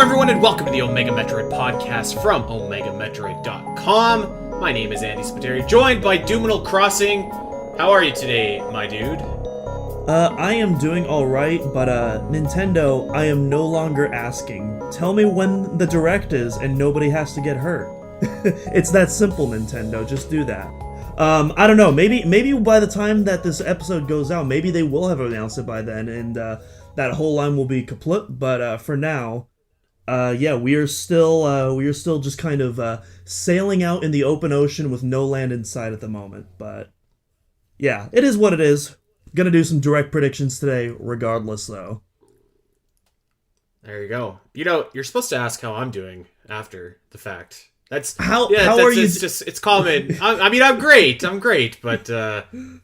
everyone, and welcome to the Omega Metroid podcast from OmegaMetroid.com. My name is Andy Spiteri, joined by Doominal Crossing. How are you today, my dude? I am doing alright, but Nintendo, I am no longer asking. Tell me when the Direct is and nobody has to get hurt. It's that simple, Nintendo. Just do that. I don't know, maybe by the time that this episode goes out, maybe they will have announced it by then, and that whole line will be kaput, but for now, yeah, we are still just kind of sailing out in the open ocean with no land in sight at the moment. But yeah, it is what it is. Gonna do some direct predictions today, regardless, though. There you go. You know, you're supposed to ask how I'm doing after the fact. That's how are you? It's common. I mean, I'm great, but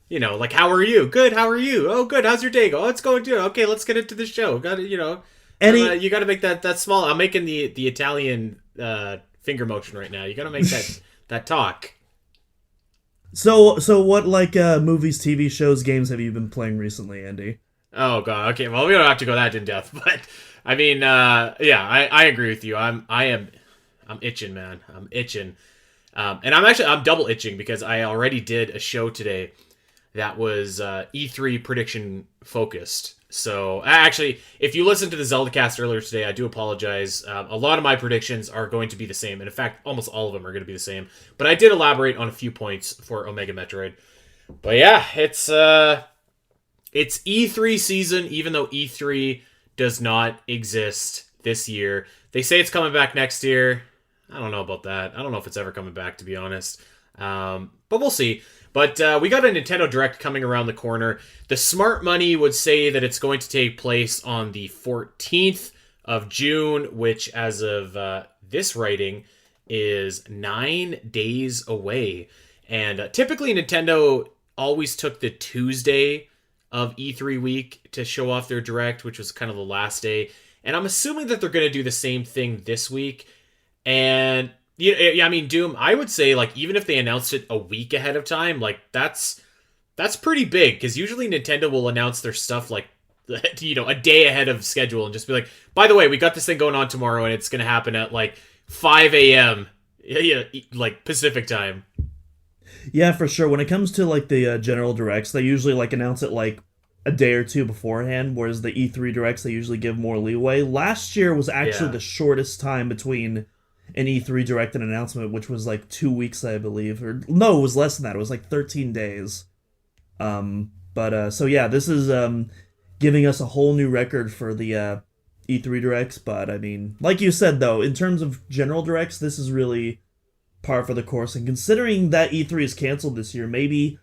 you know, like, how are you? Good. How are you? Oh, good. How's your day go? Oh, it's going good. Okay, let's get into the show. Got to, you know. You got to make that small. I'm making the Italian finger motion right now. You got to make that talk. So what movies, TV shows, games have you been playing recently, Andy? Oh god. Okay. Well, we don't have to go that in depth, but I mean, yeah, I agree with you. I'm itching, man. I'm itching, and I'm double itching because I already did a show today that was E3 prediction focused. So, actually, if you listened to the Zelda cast earlier today, I do apologize. A lot of my predictions are going to be the same. And in fact, almost all of them are going to be the same. But I did elaborate on a few points for Omega Metroid. But yeah, it's E3 season, even though E3 does not exist this year. They say it's coming back next year. I don't know about that. I don't know if it's ever coming back, to be honest. But we'll see. But we got a Nintendo Direct coming around the corner. The smart money would say that it's going to take place on the 14th of June, which as of this writing is 9 days away. And typically Nintendo always took the Tuesday of E3 week to show off their Direct, which was kind of the last day. And I'm assuming that they're going to do the same thing this week. And yeah, I mean, Doom, I would say, like, even if they announced it a week ahead of time, like, that's pretty big, because usually Nintendo will announce their stuff, like, you know, a day ahead of schedule and just be like, by the way, we got this thing going on tomorrow, and it's going to happen at, like, 5 a.m., yeah, like, Pacific time. Yeah, for sure. When it comes to, like, the General Directs, they usually, like, announce it, like, a day or two beforehand, whereas the E3 Directs, they usually give more leeway. Last year was actually the shortest time between an E3 Direct and announcement, which was like 2 weeks, I believe. Or no, it was less than that. It was like 13 days. So yeah, this is giving us a whole new record for the E3 Directs. But I mean, like you said, though, in terms of General Directs, this is really par for the course. And considering that E3 is canceled this year, maybe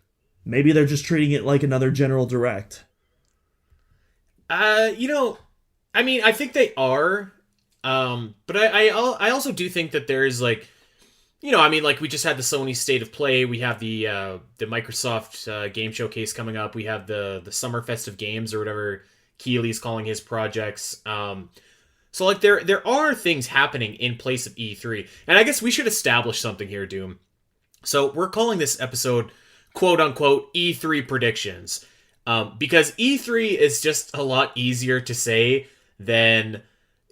they're just treating it like another General Direct. You know, I mean, I think they are. But I also do think that there's, like, you know, I mean, like, we just had the Sony State of Play, we have the Microsoft Game Showcase coming up, we have the Summer Festive Games, or whatever Keely's calling his projects. So, like, there are things happening in place of E3, and I guess we should establish something here, Doom. So we're calling this episode, quote-unquote, E3 predictions, because E3 is just a lot easier to say than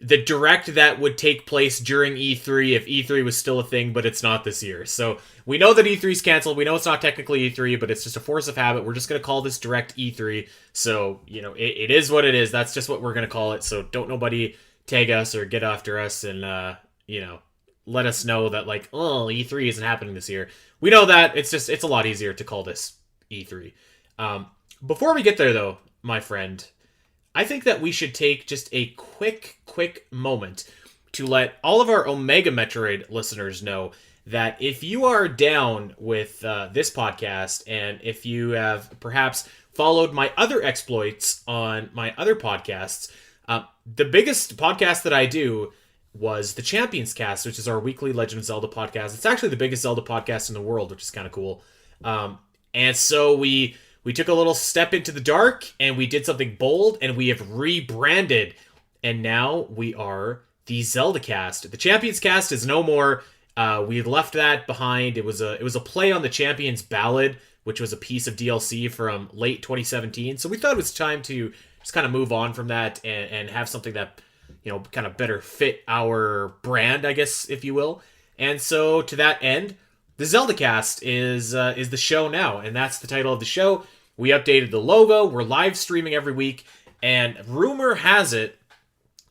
the Direct that would take place during E3 if E3 was still a thing, but it's not this year. So we know that E3's canceled. We know it's not technically E3, but it's just a force of habit. We're just going to call this Direct E3. So, you know, it is what it is. That's just what we're going to call it. So don't nobody tag us or get after us and, you know, let us know that, like, oh, E3 isn't happening this year. We know that. It's a lot easier to call this E3. Before we get there, though, my friend, I think that we should take just a quick moment to let all of our Omega Metroid listeners know that if you are down with this podcast, and if you have perhaps followed my other exploits on my other podcasts, the biggest podcast that I do was the Champions Cast, which is our weekly Legend of Zelda podcast. It's actually the biggest Zelda podcast in the world, which is kind of cool. And so we took a little step into the dark, and we did something bold, and we have rebranded, and now we are the Zelda Cast. The Champions Cast is no more. We left that behind. It was a play on the Champions Ballad, which was a piece of DLC from late 2017. So we thought it was time to just kind of move on from that and have something that kind of better fit our brand, I guess, if you will. And so to that end, the Zelda Cast is the show now, and that's the title of the show. We updated the logo. We're live streaming every week, and rumor has it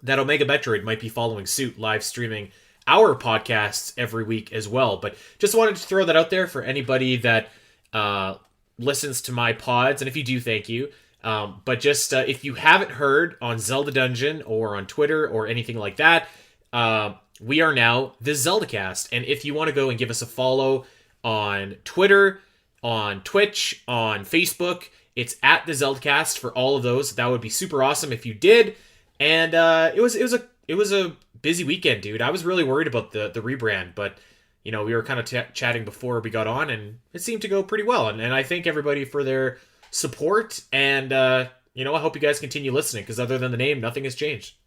that Omega Metroid might be following suit, live streaming our podcasts every week as well. But just wanted to throw that out there for anybody that listens to my pods, and if you do, thank you. But just if you haven't heard on Zelda Dungeon or on Twitter or anything like that, we are now the Zelda Cast. And if you want to go and give us a follow on Twitter, on Twitch, on Facebook, it's at the Zelda Cast for all of those. That would be super awesome if you did. And it was a busy weekend, dude. I was really worried about the rebrand, but we were kind of chatting before we got on, and it seemed to go pretty well. And I thank everybody for their support, and I hope you guys continue listening, because other than the name, nothing has changed.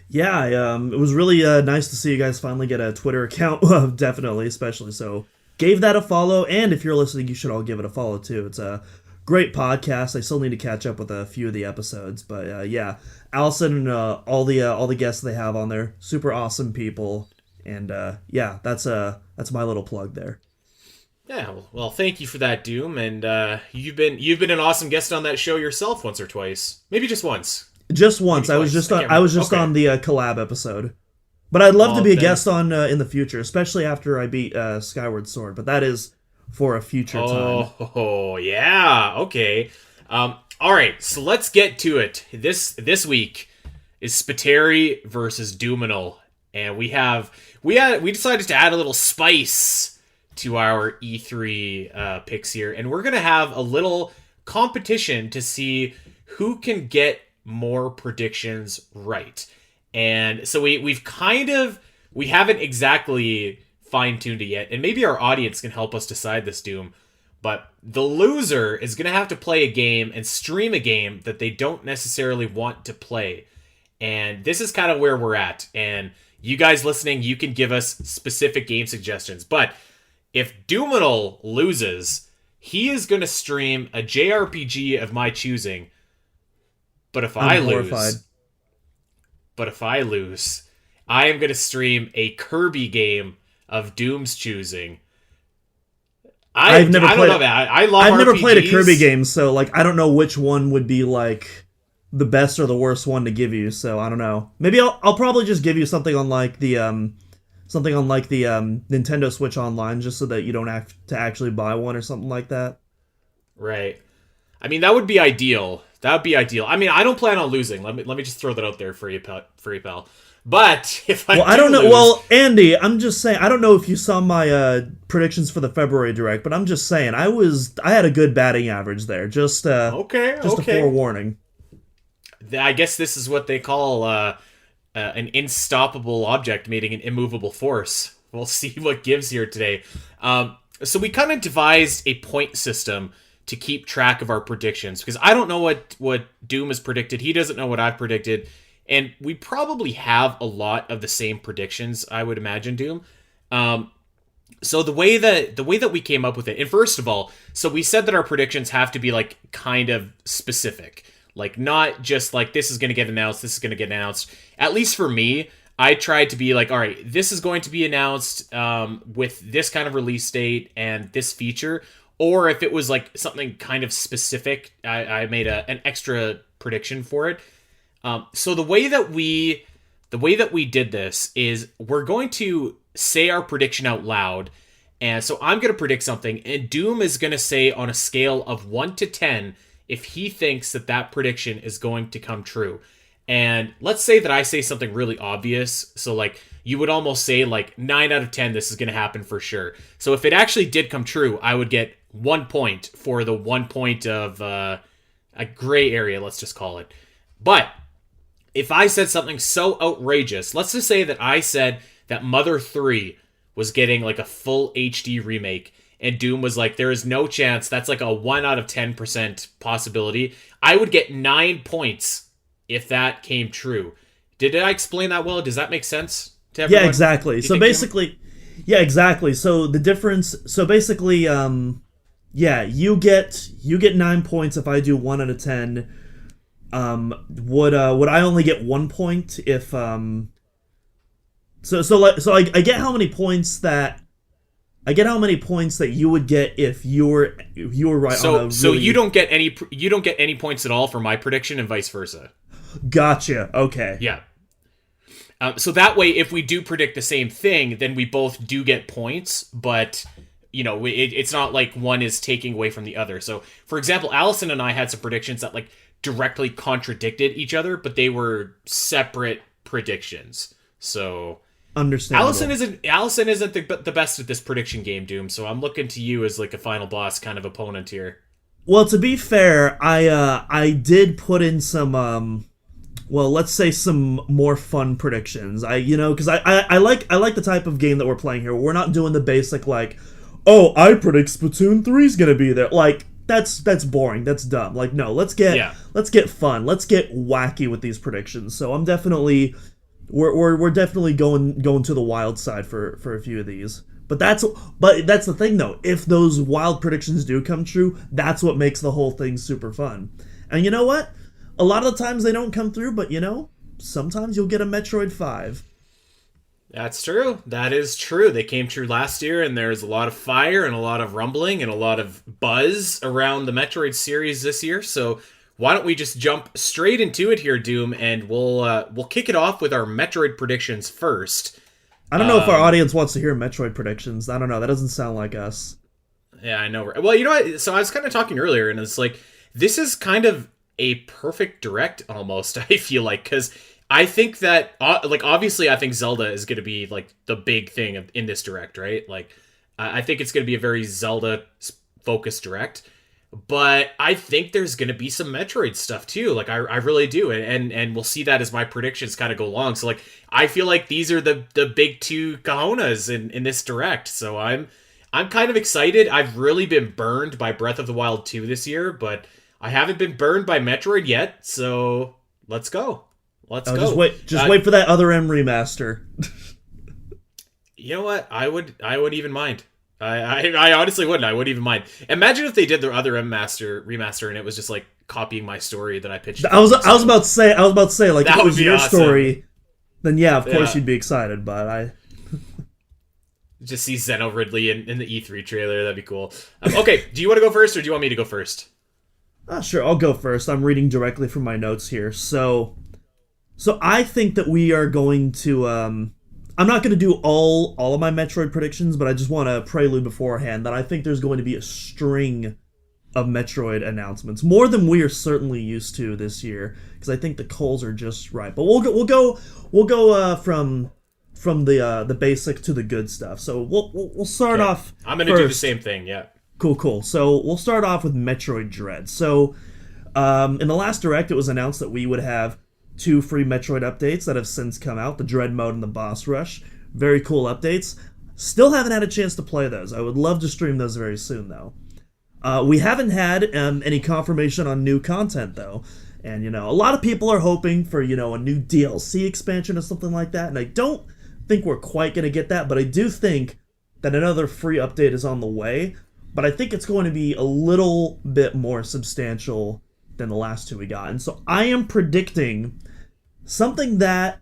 Yeah, it was really nice to see you guys finally get a Twitter account, definitely, especially. So gave that a follow, and if you're listening, you should all give it a follow too. It's a great podcast. I still need to catch up with a few of the episodes, but yeah, Allison and all the guests they have on there, super awesome people, and yeah, that's my little plug there. Yeah, well, thank you for that, Doom, and you've been an awesome guest on that show yourself once or twice, maybe just once. Just once. I was just on the collab episode, but I'd love to be a guest on in the future, especially after I beat Skyward Sword. But that is for a future time. Oh yeah, okay. All right, so let's get to it. This week is Spiteri versus Doominal, and we decided to add a little spice to our E3 picks here, and we're gonna have a little competition to see who can get more predictions right. And so we haven't exactly fine-tuned it yet, and maybe our audience can help us decide this, Doom, but the loser is gonna have to play a game and stream a game that they don't necessarily want to play. And this is kind of where we're at, and you guys listening, you can give us specific game suggestions. But if Doominal loses, he is going to stream a JRPG of my choosing. But if I lose, I am going to stream a Kirby game of Doom's choosing. I don't know, man. I love RPGs. I've never played a Kirby game, so I don't know which one would be the best or the worst one to give you. So I don't know. Maybe I'll probably just give you something on the Nintendo Switch Online, just so that you don't have to actually buy one or something like that. Right. I mean, that would be ideal. That would be ideal. I mean, I don't plan on losing. Let me just throw that out there for you, pal. But if I don't know. Lose, well, Andy, I'm just saying. I don't know if you saw my predictions for the February Direct, but I'm just saying I had a good batting average there. Just a forewarning. I guess this is what they call an unstoppable object meeting an immovable force. We'll see what gives here today. So we kind of devised a point system to keep track of our predictions, because I don't know what Doom has predicted. He doesn't know what I've predicted. And we probably have a lot of the same predictions, I would imagine, Doom. So the way that we came up with it, and first of all, so we said that our predictions have to be kind of specific. Not just this is going to get announced, this is going to get announced. At least for me, I tried to be all right, this is going to be announced with this kind of release date and this feature. Or if it was something kind of specific, I made an extra prediction for it. So the way that we did this is we're going to say our prediction out loud. And so I'm going to predict something, and Doom is going to say on a scale of 1 to 10 if he thinks that prediction is going to come true. And let's say that I say something really obvious. So you would almost say 9 out of 10, this is going to happen for sure. So if it actually did come true, I would get 1 point for the 1 point of a gray area, let's just call it. But if I said something so outrageous, let's just say that I said that Mother 3 was getting a full HD remake, and Doom was there is no chance, that's a 1 out of 10% possibility, I would get 9 points if that came true. Did I explain that well? Does that make sense to everyone? Yeah, exactly. So basically, yeah, exactly. So the difference, so basically, yeah, you get 9 points if I do 1 out of 10. Would I only get 1 point if I get how many points that you would get if you were right on a really... So you don't get any points at all for my prediction and vice versa. Gotcha. Okay. Yeah. So that way, if we do predict the same thing, then we both do get points, but it's not like one is taking away from the other. So, for example, Allison and I had some predictions that like directly contradicted each other, but they were separate predictions. So, understandable. Allison isn't the best at this prediction game, Doom. So I'm looking to you as like a final boss kind of opponent here. Well, to be fair, I did put in some well, let's say some more fun predictions. Because I like the type of game that we're playing here. We're not doing the basic like, oh, I predict Splatoon 3 is gonna be there. Like that's boring. That's dumb. Like no, let's get fun. Let's get wacky with these predictions. So I'm definitely we're definitely going to the wild side for a few of these. But that's the thing though. If those wild predictions do come true, that's what makes the whole thing super fun. And you know what? A lot of the times they don't come through, but sometimes you'll get a Metroid 5. That's true. That is true. They came true last year, and there's a lot of fire and a lot of rumbling and a lot of buzz around the Metroid series this year. So why don't we just jump straight into it here, Doom, and we'll kick it off with our Metroid predictions first. I don't know if our audience wants to hear Metroid predictions. I don't know. That doesn't sound like us. Yeah, I know. Well, you know what? So I was kind of talking earlier, and it's like, this is kind of a perfect direct almost, I feel like, because I think that obviously I think Zelda is going to be like the big thing in this direct, right? Like I think it's going to be a very Zelda focused direct, but I think there's going to be some Metroid stuff too. Like I really do, and we'll see that as my predictions kind of go along. So like I feel like these are the big two cojones in this direct. So I'm kind of excited. I've really been burned by Breath of the Wild 2 this year, but I haven't been burned by Metroid yet, so let's go. Let's go. Just wait for that Other M remaster. You know what? I would even mind. I honestly wouldn't. I wouldn't even mind. Imagine if they did their Other M remaster and it was just like copying my story that I pitched. I was about to say like if it was your awesome. Story, then yeah, of course you'd be excited. But I just see Zeno Ridley in the E3 trailer. That'd be cool. Okay, do you want to go first or do you want me to go first? Sure, I'll go first. I'm reading directly from my notes here. So I think that we are going to... I'm not going to do all of my Metroid predictions, but I just want to prelude beforehand that I think there's going to be a string of Metroid announcements. More than we are certainly used to this year, because I think the coals are just right. But we'll go from the basic to the good stuff. So we'll start off. I'm going to do the same thing, yeah. Cool. So we'll start off with Metroid Dread. So in the last Direct, it was announced that we would have 2 free Metroid updates that have since come out, the Dread Mode and the Boss Rush. Very cool updates. Still haven't had a chance to play those. I would love to stream those very soon, though. We haven't had any confirmation on new content, though. And, a lot of people are hoping for, a new DLC expansion or something like that. And I don't think we're quite going to get that, but I do think that another free update is on the way. But I think it's going to be a little bit more substantial than the last 2 we got. And so I am predicting something that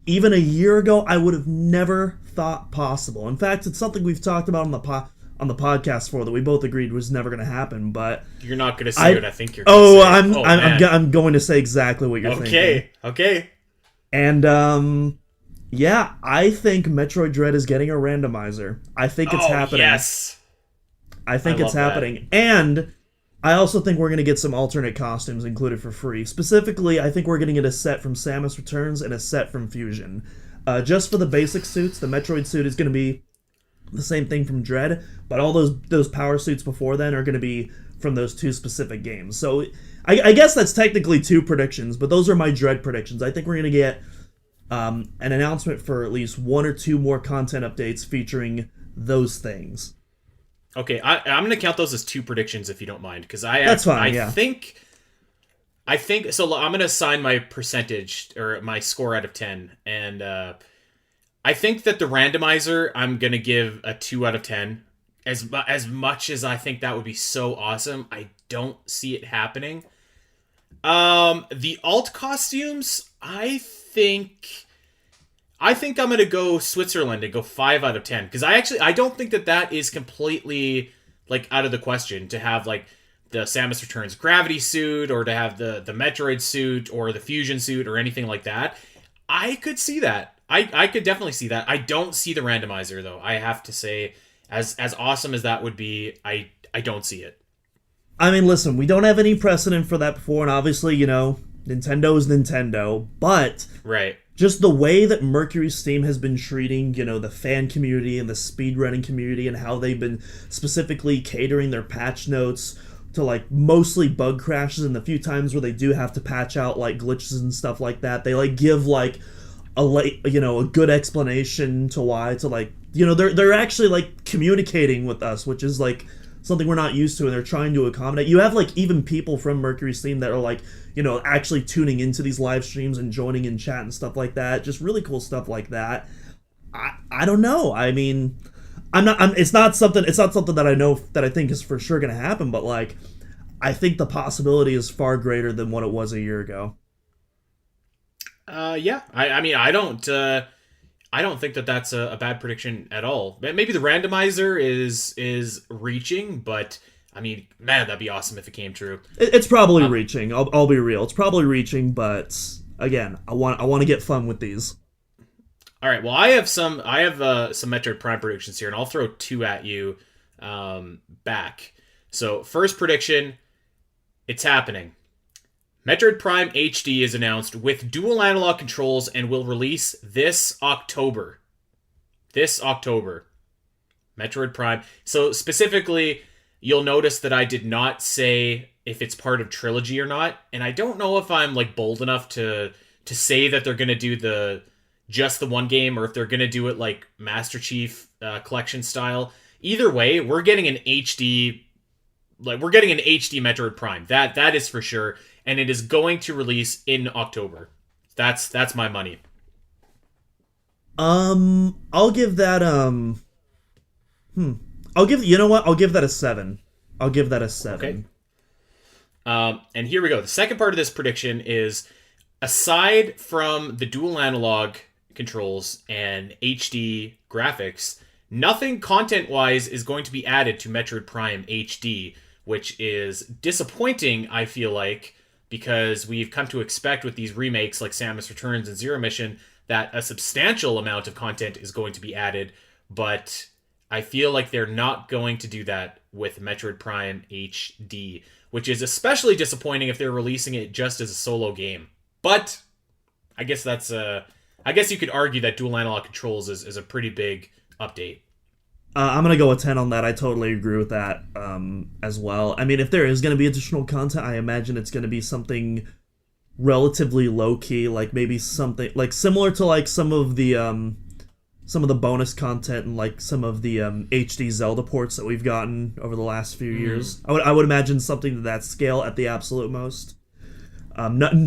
even a year ago I would have never thought possible. In fact, it's something we've talked about on the podcast before that we both agreed was never going to happen. But you're not going to say what I think you're going to say. I'm going to say exactly what you're thinking. Okay. And yeah, I think Metroid Dread is getting a randomizer. I think it's happening. Yes. I think it's happening. That. And I also think we're going to get some alternate costumes included for free. Specifically, I think we're going to get a set from Samus Returns and a set from Fusion. Just for the basic suits, the Metroid suit is going to be the same thing from Dread, but all those power suits before then are going to be from those 2 specific games. So I guess that's technically 2 predictions, but those are my Dread predictions. I think we're going to get an announcement for at least 1 or 2 more content updates featuring those things. Okay, I'm going to count those as 2 predictions if you don't mind, because that's fine. I think so. I'm going to assign my percentage or my score out of 10, and I think that the randomizer I'm going to give a 2 out of 10. As much as I think that would be so awesome, I don't see it happening. The alt costumes, I think I'm gonna go Switzerland and go 5 out of 10 because I don't think that is completely like out of the question to have like the Samus Returns gravity suit or to have the Metroid suit or the fusion suit or anything like that. I could see that. I could definitely see that. I don't see the randomizer though. I have to say, as awesome as that would be, I don't see it. I mean, listen, we don't have any precedent for that before, and obviously, Nintendo is Nintendo, but Right. just the way that Mercury Steam has been treating, the fan community and the speedrunning community and how they've been specifically catering their patch notes to, like, mostly bug crashes and the few times where they do have to patch out, like, glitches and stuff like that, they, like, give, like, a good explanation to why, to, like, they're actually, like, communicating with us, which is, like, something we're not used to, and they're trying to accommodate. You have, like, even people from Mercury Steam that are, like, actually tuning into these live streams and joining in chat and stuff like that. Just really cool stuff like that. I don't know. I mean, it's not something that I know that I think is for sure going to happen, but, like, I think the possibility is far greater than what it was a year ago. Yeah. I mean, I don't think that that's a bad prediction at all. Maybe the randomizer is reaching, but I mean, man, that'd be awesome if it came true. It's probably reaching. I'll be real. It's probably reaching, but again, I want to get fun with these. All right. Well, I have some Metroid Prime predictions here, and I'll throw two at you back. So, first prediction, it's happening. Metroid Prime HD is announced with dual analog controls and will release this October. Metroid Prime. So specifically, you'll notice that I did not say if it's part of Trilogy or not, and I don't know if I'm like bold enough to say that they're going to do just the one game or if they're going to do it like Master Chief Collection style. Either way, we're getting an HD Metroid Prime. That is for sure. And it is going to release in October. That's my money. I'll give that I'll give that a 7. I'll give that a 7. Okay. And here we go. The second part of this prediction is, aside from the dual analog controls and HD graphics, nothing content-wise is going to be added to Metroid Prime HD, which is disappointing, I feel like, because we've come to expect with these remakes like Samus Returns and Zero Mission that a substantial amount of content is going to be added, but I feel like they're not going to do that with Metroid Prime HD, which is especially disappointing if they're releasing it just as a solo game. But I guess I guess you could argue that dual analog controls is a pretty big update. I'm going to go with 10 on that. I totally agree with that as well. I mean, if there is going to be additional content, I imagine it's going to be something relatively low-key, like maybe something like similar to like some of the bonus content and like some of the HD Zelda ports that we've gotten over the last few years. I would imagine something to that scale at the absolute most.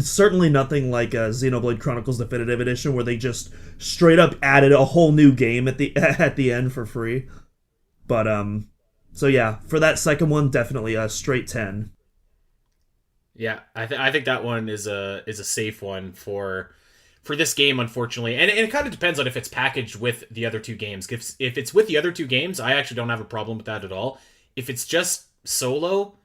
Certainly nothing like Xenoblade Chronicles Definitive Edition, where they just straight up added a whole new game at the end for free. But so yeah, for that second one, definitely a straight 10. Yeah, I think that one is a safe one for this game, unfortunately, and it kind of depends on if it's packaged with the other two games. If it's with the other two games, I actually don't have a problem with that at all. If it's just solo,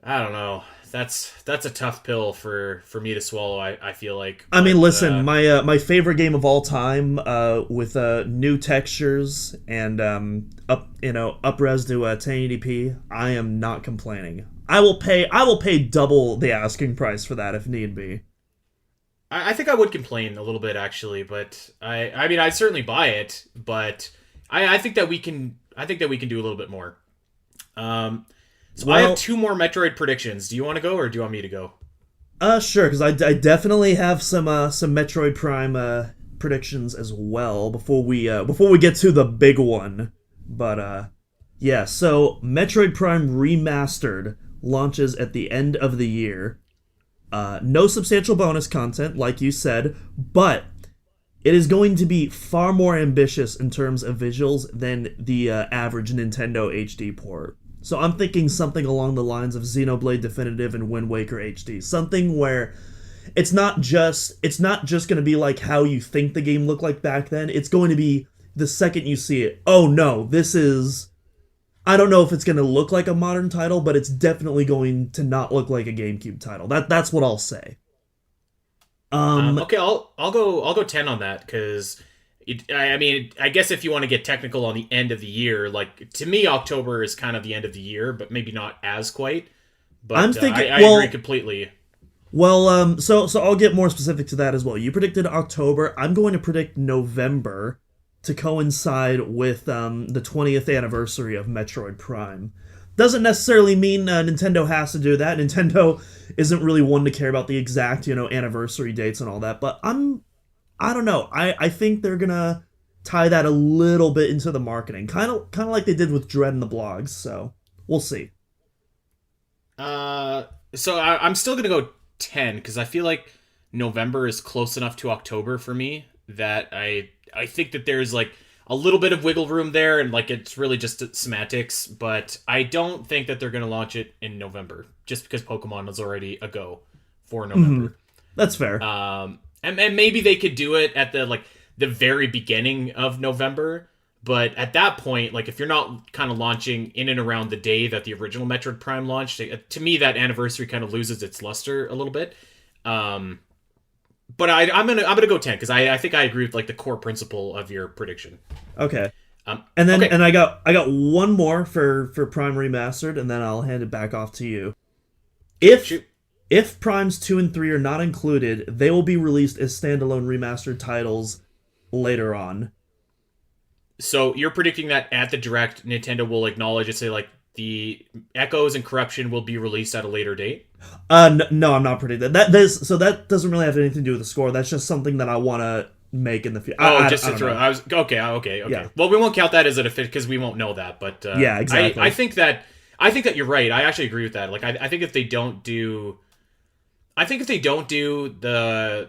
I don't know. That's a tough pill for me to swallow. I feel like. I mean, listen, my favorite game of all time, with new textures and up-res to 1080p. I am not complaining. I will pay double the asking price for that if need be. I think I would complain a little bit actually, but I mean I'd certainly buy it, but I think that we can do a little bit more. So I have two more Metroid predictions. Do you want to go, or do you want me to go? Sure, because I definitely have some Metroid Prime predictions as well before we get to the big one. But yeah, so Metroid Prime Remastered launches at the end of the year. No substantial bonus content, like you said, but it is going to be far more ambitious in terms of visuals than the average Nintendo HD port. So I'm thinking something along the lines of Xenoblade Definitive and Windwaker HD. Something where it's not just going to be like how you think the game looked like back then. It's going to be the second you see it. Oh no, this is... I don't know if it's going to look like a modern title, but it's definitely going to not look like a GameCube title. That's what I'll say. Okay, I'll go 10 on that, because I guess if you want to get technical on the end of the year, like, to me, October is kind of the end of the year, but maybe not as quite. But I'm thinking, I agree completely. Well, so I'll get more specific to that as well. You predicted October. I'm going to predict November to coincide with the 20th anniversary of Metroid Prime. Doesn't necessarily mean Nintendo has to do that. Nintendo isn't really one to care about the exact, anniversary dates and all that. But I don't know. I think they're gonna tie that a little bit into the marketing, kind of like they did with Dread and the blogs. So we'll see. So I'm still gonna go 10, because I feel like November is close enough to October for me that I think that there's like a little bit of wiggle room there, and like it's really just semantics, but I don't think that they're going to launch it in November, just because Pokemon is already a go for November. That's fair. And maybe they could do it at the very beginning of November, but at that point, like, if you're not kind of launching in and around the day that the original Metroid Prime launched, to me that anniversary kind of loses its luster a little bit. But I'm gonna go 10, because I think I agree with like the core principle of your prediction. Okay. And then I got one more for Prime Remastered, and then I'll hand it back off to you. If Primes 2 and 3 are not included, they will be released as standalone remastered titles later on. So you're predicting that at the Direct, Nintendo will acknowledge and say like the Echoes and Corruption will be released at a later date? No, I'm not predicting that. That doesn't really have anything to do with the score. That's just something that I want to make in the future. Just to throw. I was okay. Yeah. Well, we won't count that as a fit because we won't know that. But yeah, exactly. I think that you're right. I actually agree with that. Like, I think if they don't do the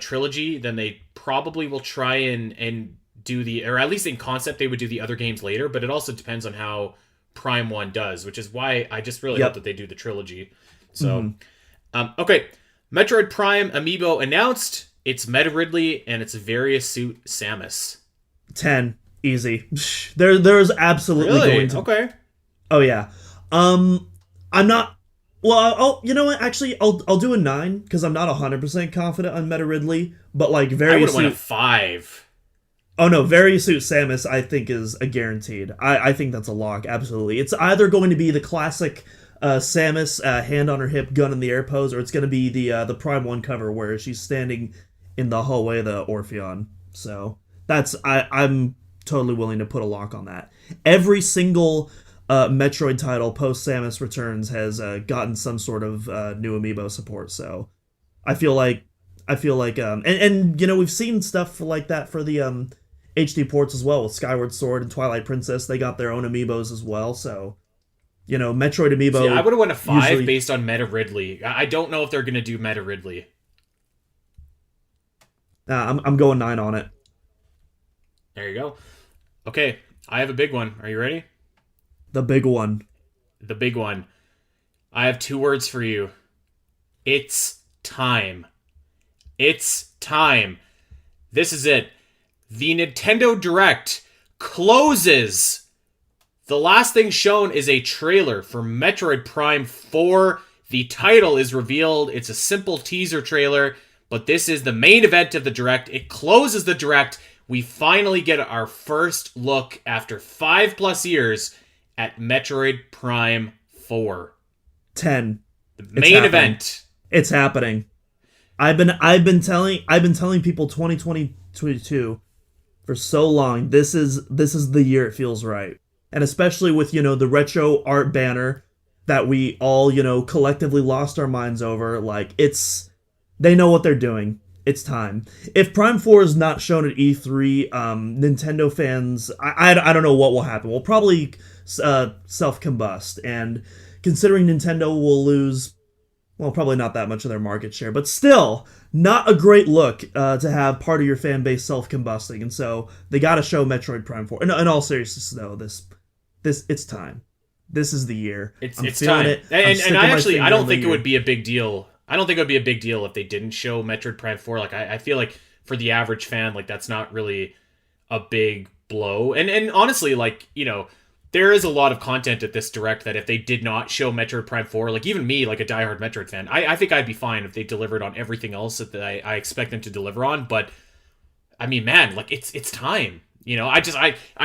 trilogy, then they probably will try and do or at least in concept they would do the other games later. But it also depends on how Prime 1 does, which is why I just really hope that they do the trilogy. So, okay, Metroid Prime amiibo announced. It's Meta Ridley and it's Various Suit Samus. 10, easy. There's absolutely going to. Okay. Oh yeah. I'm not. Well, you know what? Actually, I'll do a 9 because I'm not 100% confident on Meta Ridley, but like Various. I would have went a 5. Oh no, Various Suit Samus I think is a guaranteed. I think that's a lock, absolutely. It's either going to be the classic Samus hand on her hip, gun in the air pose, or it's going to be the Prime 1 cover where she's standing in the hallway of the Orpheon. So I'm totally willing to put a lock on that. Every single Metroid title post Samus Returns has gotten some sort of new amiibo support. So I feel like and you know, we've seen stuff like that for the HD ports as well with Skyward Sword and Twilight Princess. They got their own amiibos as well. So, you know, Metroid amiibo. See, I would have went a 5 based on Meta Ridley. I don't know if they're going to do Meta Ridley. I'm going 9 on it. There you go. Okay, I have a big one. Are you ready? The big one. The big one. I have 2 words for you. It's time. It's time. This is it. The Nintendo Direct closes. The last thing shown is a trailer for Metroid Prime 4. The title is revealed. It's a simple teaser trailer, but this is the main event of the Direct. It closes the Direct. We finally get our first look after 5+ years at Metroid Prime 4. 10. The main event. It's happening. I've been telling people 2022 for so long. This is the year it feels right. And especially with, you know, the retro art banner that we all, you know, collectively lost our minds over. Like, they know what they're doing. It's time. If Prime 4 is not shown at E3, Nintendo fans, I don't know what will happen. We'll probably self-combust. And considering Nintendo will lose, well, probably not that much of their market share, but still, not a great look to have part of your fan base self-combusting. And so they got to show Metroid Prime 4. In all seriousness, though, this it's time. This is the year. It's feeling time. it. And I don't think it year. would be a big deal. I don't think it would be a big deal if they didn't show Metroid Prime 4. Like I feel like for the average fan, like that's not really a big blow. And honestly, like, you know, there is a lot of content at this direct that if they did not show Metroid Prime 4, like even me, like a diehard Metroid fan, I think I'd be fine if they delivered on everything else that I expect them to deliver on. But I mean, man, like it's time. You know, I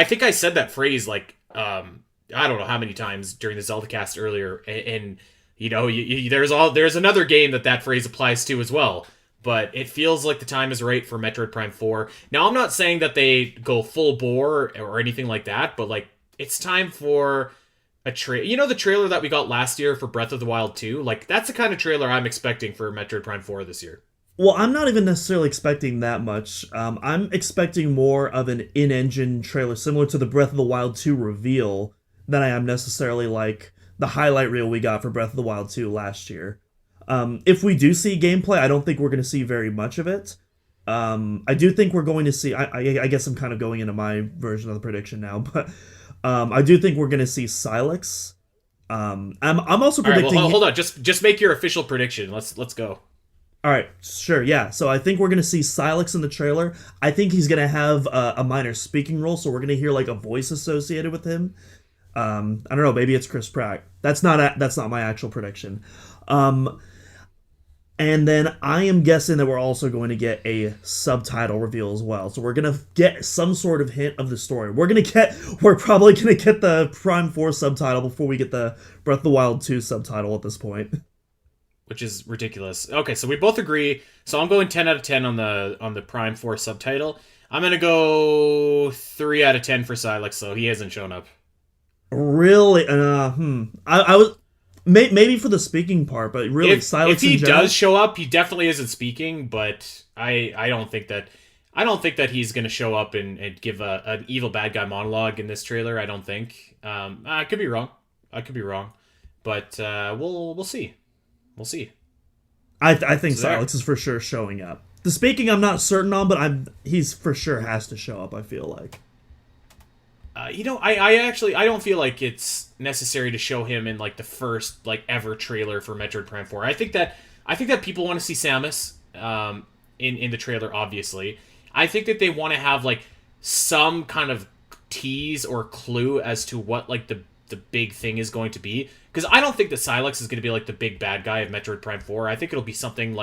think I said that phrase like I don't know how many times during the Zelda cast earlier, and you know, there's another game that phrase applies to as well. But it feels like the time is right for Metroid Prime 4. Now, I'm not saying that they go full bore or anything like that, but like it's time for a trailer. You know, the trailer that we got last year for Breath of the Wild 2? Like that's the kind of trailer I'm expecting for Metroid Prime 4 this year. Well, I'm not even necessarily expecting that much. I'm expecting more of an in-engine trailer similar to the Breath of the Wild 2 reveal than I am necessarily like the highlight reel we got for Breath of the Wild 2 last year. If we do see gameplay, I don't think we're going to see very much of it. I do think we're going to see... I guess I'm kind of going into my version of the prediction now, but I do think we're going to see Silix. I'm also predicting... All right, well, hold on. Just make your official prediction. Let's go. All right, sure, yeah. So I think we're going to see Silix in the trailer. I think he's going to have a minor speaking role, so we're going to hear like a voice associated with him. I don't know, maybe it's Chris Pratt. That's not my actual prediction. And then I am guessing that we're also going to get a subtitle reveal as well. So we're going to get some sort of hint of the story. We're probably going to get the Prime 4 subtitle before we get the Breath of the Wild 2 subtitle at this point. Which is ridiculous. Okay, so we both agree. So I'm going 10 out of 10 on the Prime 4 subtitle. I'm going to go 3 out of 10 for Silix, so he hasn't shown up. Really? I was... Maybe for the speaking part, but really, Silix if he in general, does show up, he definitely isn't speaking. But I don't think that he's going to show up and give an evil bad guy monologue in this trailer. I don't think. I could be wrong. But we'll see. We'll see. I think Silix is for sure showing up. The speaking I'm not certain on, but he's for sure has to show up. I feel like. You know, I don't feel like it's necessary to show him in like the first like ever trailer for Metroid Prime 4. I think that people want to see Samus in the trailer, obviously. I think that they want to have like some kind of tease or clue as to what like the big thing is going to be, because I don't think that Silix is going to be like the big bad guy of Metroid Prime 4. I think it'll be something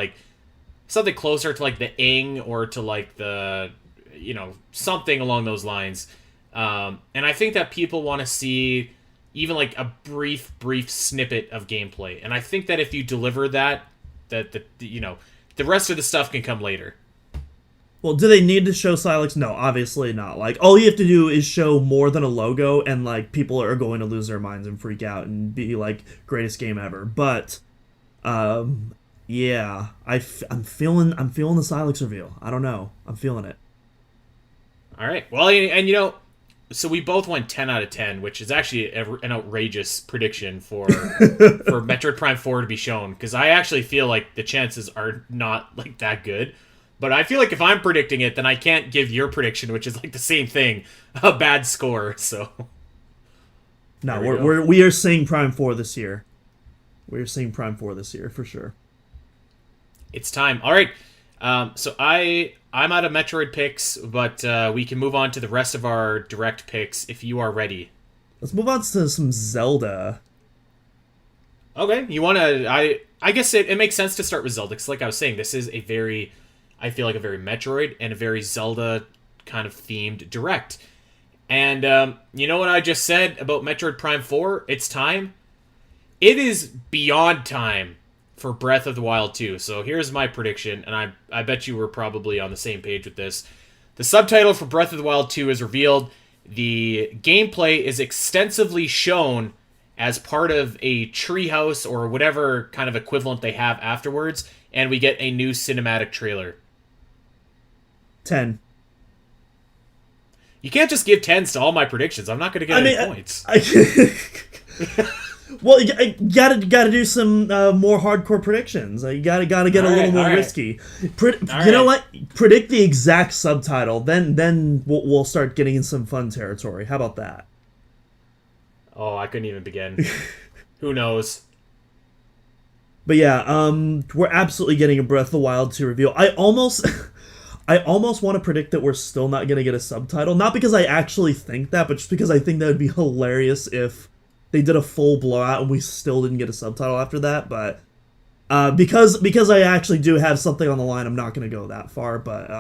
closer to like the Ing or to like the, you know, something along those lines. And I think that people want to see even like a brief snippet of gameplay. And I think that if you deliver that you know, the rest of the stuff can come later. Well, do they need to show Silix? No, obviously not. Like, all you have to do is show more than a logo, and like people are going to lose their minds and freak out and be like, greatest game ever. But, yeah, I'm feeling the Silix reveal. I don't know, I'm feeling it. All right, well, and you know, so we both went 10 out of 10, which is actually an outrageous prediction for Metroid Prime 4 to be shown, because I actually feel like the chances are not like that good. But I feel like if I'm predicting it, then I can't give your prediction, which is like the same thing, a bad score. So no, we are seeing Prime 4 this year. We're seeing Prime 4 this year for sure. It's time. All right. So I'm out of Metroid picks, but we can move on to the rest of our direct picks if you are ready. Let's move on to some Zelda. Okay, you want to? I guess it makes sense to start with Zelda, because like I was saying, this is I feel like a very Metroid and a very Zelda kind of themed direct. And you know what I just said about Metroid Prime 4? It's time. It is beyond time for Breath of the Wild 2. So here's my prediction, and I bet you were probably on the same page with this. The subtitle for Breath of the Wild 2 is revealed. The gameplay is extensively shown as part of a treehouse or whatever kind of equivalent they have afterwards, and we get a new cinematic trailer. 10. You can't just give 10s to all my predictions. I'm not going to get any points. Well, you gotta do some more hardcore predictions. You gotta get a little more risky. You know what? Predict the exact subtitle. Then we'll start getting in some fun territory. How about that? Oh, I couldn't even begin. Who knows? But yeah, we're absolutely getting a Breath of the Wild 2 reveal. I almost want to predict that we're still not going to get a subtitle. Not because I actually think that, but just because I think that would be hilarious if they did a full blowout and we still didn't get a subtitle after that. But because I actually do have something on the line, I'm not going to go that far. But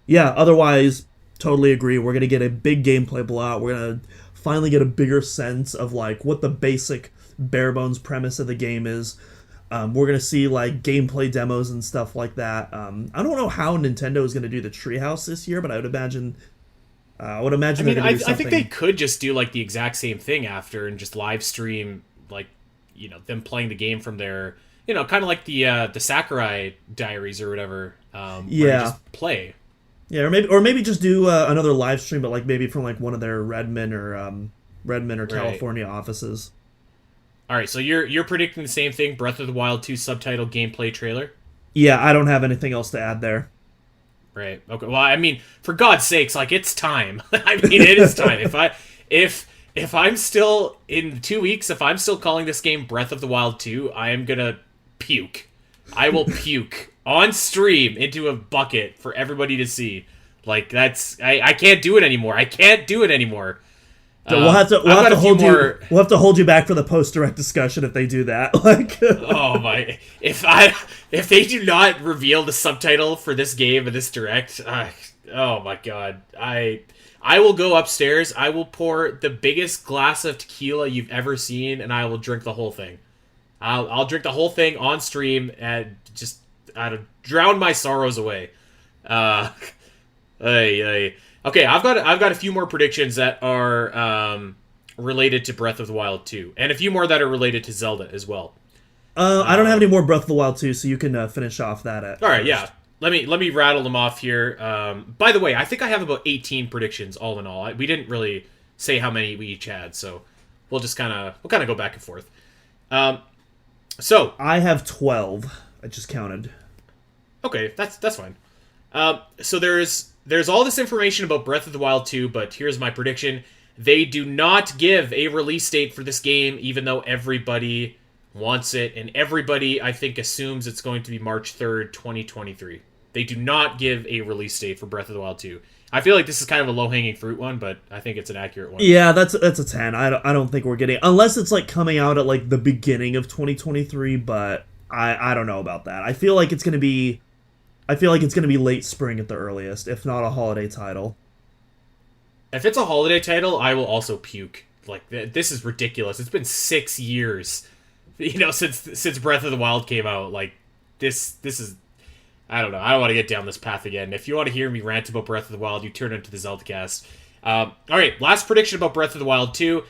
yeah, otherwise, totally agree. We're going to get a big gameplay blowout. We're going to finally get a bigger sense of like what the basic bare bones premise of the game is. We're going to see like gameplay demos and stuff like that. I don't know how Nintendo is going to do the Treehouse this year, but I would imagine they're going to do something. I think they could just do like the exact same thing after and just live stream like, you know, them playing the game from their, you know, kind of like the Sakurai Diaries or whatever. Where you just play. Yeah, or maybe just do another live stream, but like maybe from like one of their Redmond or California offices. All right, so you're predicting the same thing, Breath of the Wild 2 subtitle gameplay trailer? Yeah, I don't have anything else to add there. Right. Okay. Well, I mean, for God's sakes, like it's time. I mean, it is time. If I'm still in 2 weeks, if I'm still calling this game Breath of the Wild 2, I am gonna puke. I will puke on stream into a bucket for everybody to see. Like that's I can't do it anymore. I can't do it anymore. So we'll have to hold you back for the post-direct discussion if they do that. Like, oh my! If they do not reveal the subtitle for this game and this direct, oh my god! I will go upstairs. I will pour the biggest glass of tequila you've ever seen, and I will drink the whole thing. I'll drink the whole thing on stream and just drown my sorrows away. Okay, I've got a few more predictions that are related to Breath of the Wild 2, and a few more that are related to Zelda as well. I don't have any more Breath of the Wild 2, so you can finish off that. All right, yeah. Let me rattle them off here. By the way, I think I have about 18 predictions all in all. We didn't really say how many we each had, so we'll kind of go back and forth. So I have 12. I just counted. Okay, that's fine. So there's all this information about Breath of the Wild 2, but here's my prediction. They do not give a release date for this game, even though everybody wants it, and everybody, I think, assumes it's going to be March 3rd, 2023. They do not give a release date for Breath of the Wild 2. I feel like this is kind of a low-hanging fruit one, but I think it's an accurate one. Yeah, that's a 10. I don't think we're getting... Unless it's, like, coming out at, like, the beginning of 2023, but I don't know about that. I feel like it's going to be late spring at the earliest, if not a holiday title. If it's a holiday title, I will also puke. Like, this is ridiculous. It's been 6 years, you know, since Breath of the Wild came out. Like, this is... I don't know. I don't want to get down this path again. If you want to hear me rant about Breath of the Wild, you turn into the ZeldaCast. All right, last prediction about Breath of the Wild 2.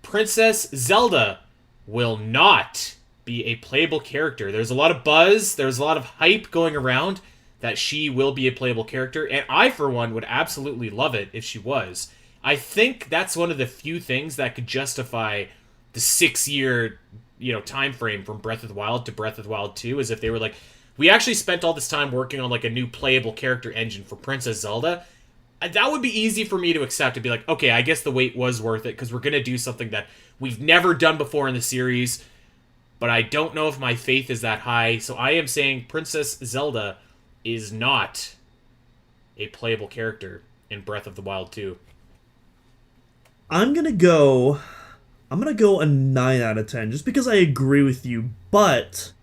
Princess Zelda will not be a playable character. There's a lot of buzz. There's a lot of hype going around that she will be a playable character, and I, for one, would absolutely love it if she was. I think that's one of the few things that could justify the 6-year, you know, time frame from Breath of the Wild to Breath of the Wild 2, is if they were like, we actually spent all this time working on like a new playable character engine for Princess Zelda. That would be easy for me to accept, to be like, okay, I guess the wait was worth it, because we're going to do something that we've never done before in the series, but I don't know if my faith is that high, so I am saying Princess Zelda is not a playable character in Breath of the Wild 2. I'm gonna go a 9 out of 10, just because I agree with you, but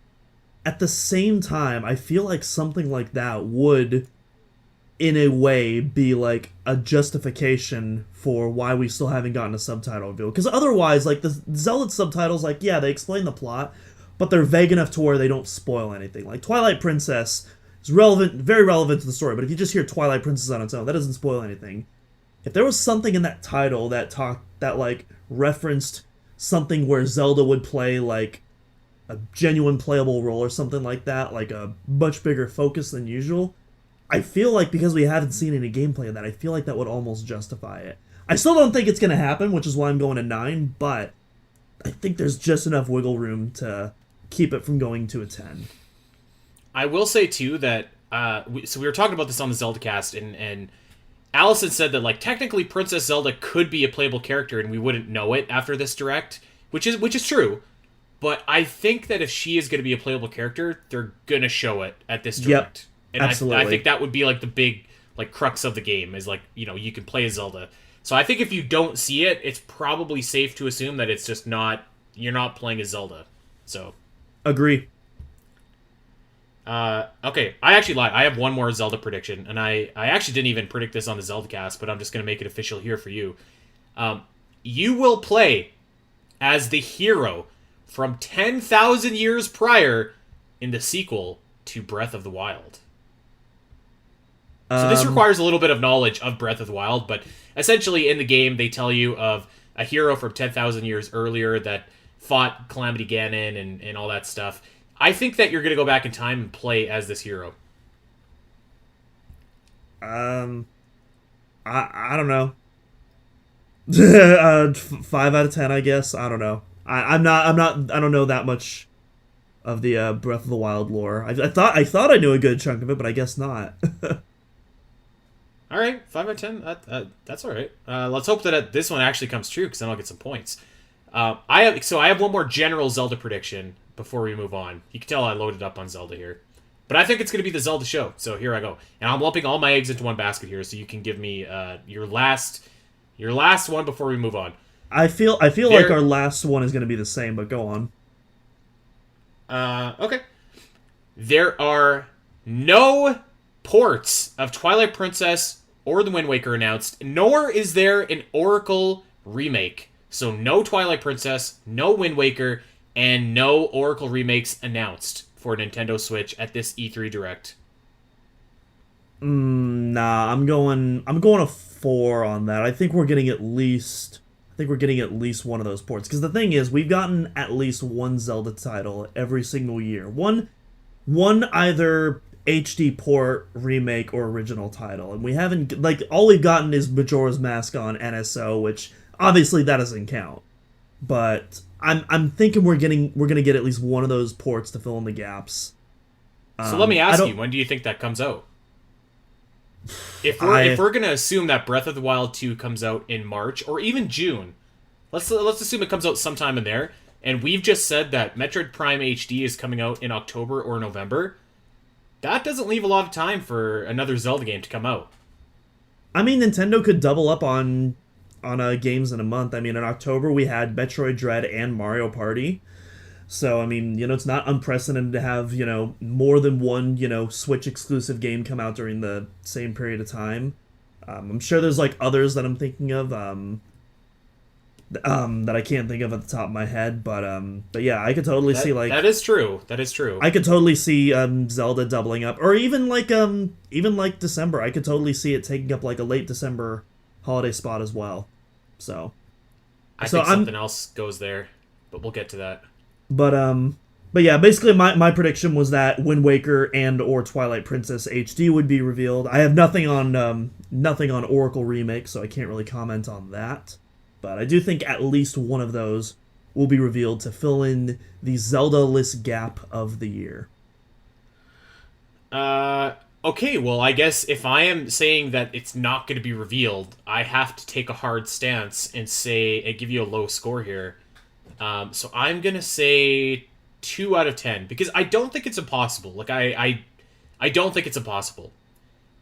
at the same time, I feel like something like that would, in a way, be like a justification for why we still haven't gotten a subtitle reveal. Because otherwise, like, the Zelda subtitles, like, yeah, they explain the plot, but they're vague enough to where they don't spoil anything. Like, Twilight Princess is relevant, very relevant to the story, but if you just hear Twilight Princess on its own, that doesn't spoil anything. If there was something in that title that like referenced something where Zelda would play like a genuine playable role or something like that, like a much bigger focus than usual, I feel like, because we haven't seen any gameplay of that, I feel like that would almost justify it. I still don't think it's going to happen, which is why I'm going to 9, but I think there's just enough wiggle room to keep it from going to a 10. I will say, too, that we were talking about this on the ZeldaCast, and Allison said that like technically Princess Zelda could be a playable character and we wouldn't know it after this direct, which is true. But I think that if she is going to be a playable character, they're going to show it at this direct. Yep, and absolutely. I think that would be like the big like crux of the game is like, you know, you can play as Zelda. So I think if you don't see it, it's probably safe to assume that it's just not, you're not playing as Zelda. So agree. Okay, I actually lied. I have one more Zelda prediction, and I actually didn't even predict this on the Zelda cast, but I'm just going to make it official here for you. You will play as the hero from 10,000 years prior in the sequel to Breath of the Wild. So this requires a little bit of knowledge of Breath of the Wild, but essentially in the game they tell you of a hero from 10,000 years earlier that fought Calamity Ganon and all that stuff. I think that you're going to go back in time and play as this hero. I don't know. 5 out of 10, I guess. I don't know. I don't know that much of the Breath of the Wild lore. I thought I knew a good chunk of it, but I guess not. All right, 5 out of 10. That's all right. Let's hope that this one actually comes true, because then I'll get some points. I have one more general Zelda prediction before we move on. You can tell I loaded up on Zelda here. But I think it's going to be the Zelda show, so here I go. And I'm lumping all my eggs into one basket here, so you can give me your last one before we move on. I feel like our last one is going to be the same, but go on. Okay. There are no ports of Twilight Princess or the Windwaker announced, nor is there an Oracle remake. So no Twilight Princess, no Windwaker, and no Oracle remakes announced for Nintendo Switch at this E3 Direct. Nah, I'm going a 4 on that. I think we're getting at least one of those ports. Because the thing is, we've gotten at least one Zelda title every single year. One either HD port, remake, or original title. And we haven't, like, all we've gotten is Majora's Mask on NSO, which obviously that doesn't count. But I'm thinking we're gonna get at least one of those ports to fill in the gaps. So let me ask you, when do you think that comes out? If we're gonna assume that Breath of the Wild 2 comes out in March or even June, let's assume it comes out sometime in there, and we've just said that Metroid Prime HD is coming out in October or November. That doesn't leave a lot of time for another Zelda game to come out. I mean, Nintendo could double up on games in a month. I mean, in October we had Metroid Dread and Mario Party. So, I mean, you know, it's not unprecedented to have, you know, more than one, you know, Switch exclusive game come out during the same period of time. I'm sure there's, like, others that I'm thinking of, that I can't think of at the top of my head, but yeah, I could totally see, like... That is true. I could totally see, Zelda doubling up, or even, like December. I could totally see it taking up, like, a late December holiday spot as well. So... I think something else goes there, but we'll get to that. But yeah, basically my prediction was that Wind Waker and or Twilight Princess HD would be revealed. I have nothing on Oracle Remake, so I can't really comment on that. But I do think at least one of those will be revealed to fill in the Zelda-less gap of the year. Okay, well, I guess if I am saying that it's not going to be revealed, I have to take a hard stance and give you a low score here. So I'm gonna say 2 out of 10 because I don't think it's impossible. Like I don't think it's impossible,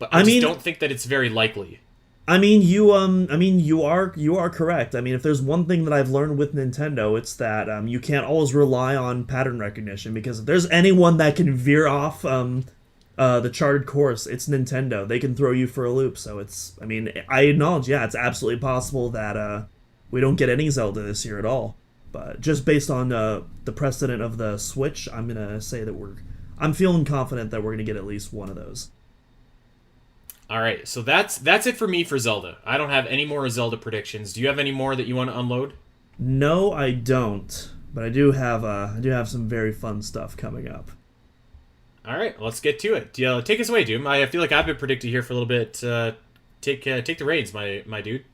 but I just don't think that it's very likely. I mean, you are correct. I mean, if there's one thing that I've learned with Nintendo, it's that you can't always rely on pattern recognition, because if there's anyone that can veer off the charted course, it's Nintendo. They can throw you for a loop. So it's, I mean, I acknowledge, yeah, it's absolutely possible that we don't get any Zelda this year at all. But just based on the precedent of the Switch, I'm gonna say that I'm feeling confident that we're gonna get at least one of those. All right, so that's it for me for Zelda. I don't have any more Zelda predictions. Do you have any more that you want to unload? No, I don't. But I do have some very fun stuff coming up. All right, let's get to it. Take us away, Doom. I feel like I've been predicting here for a little bit. Take the reins, my dude.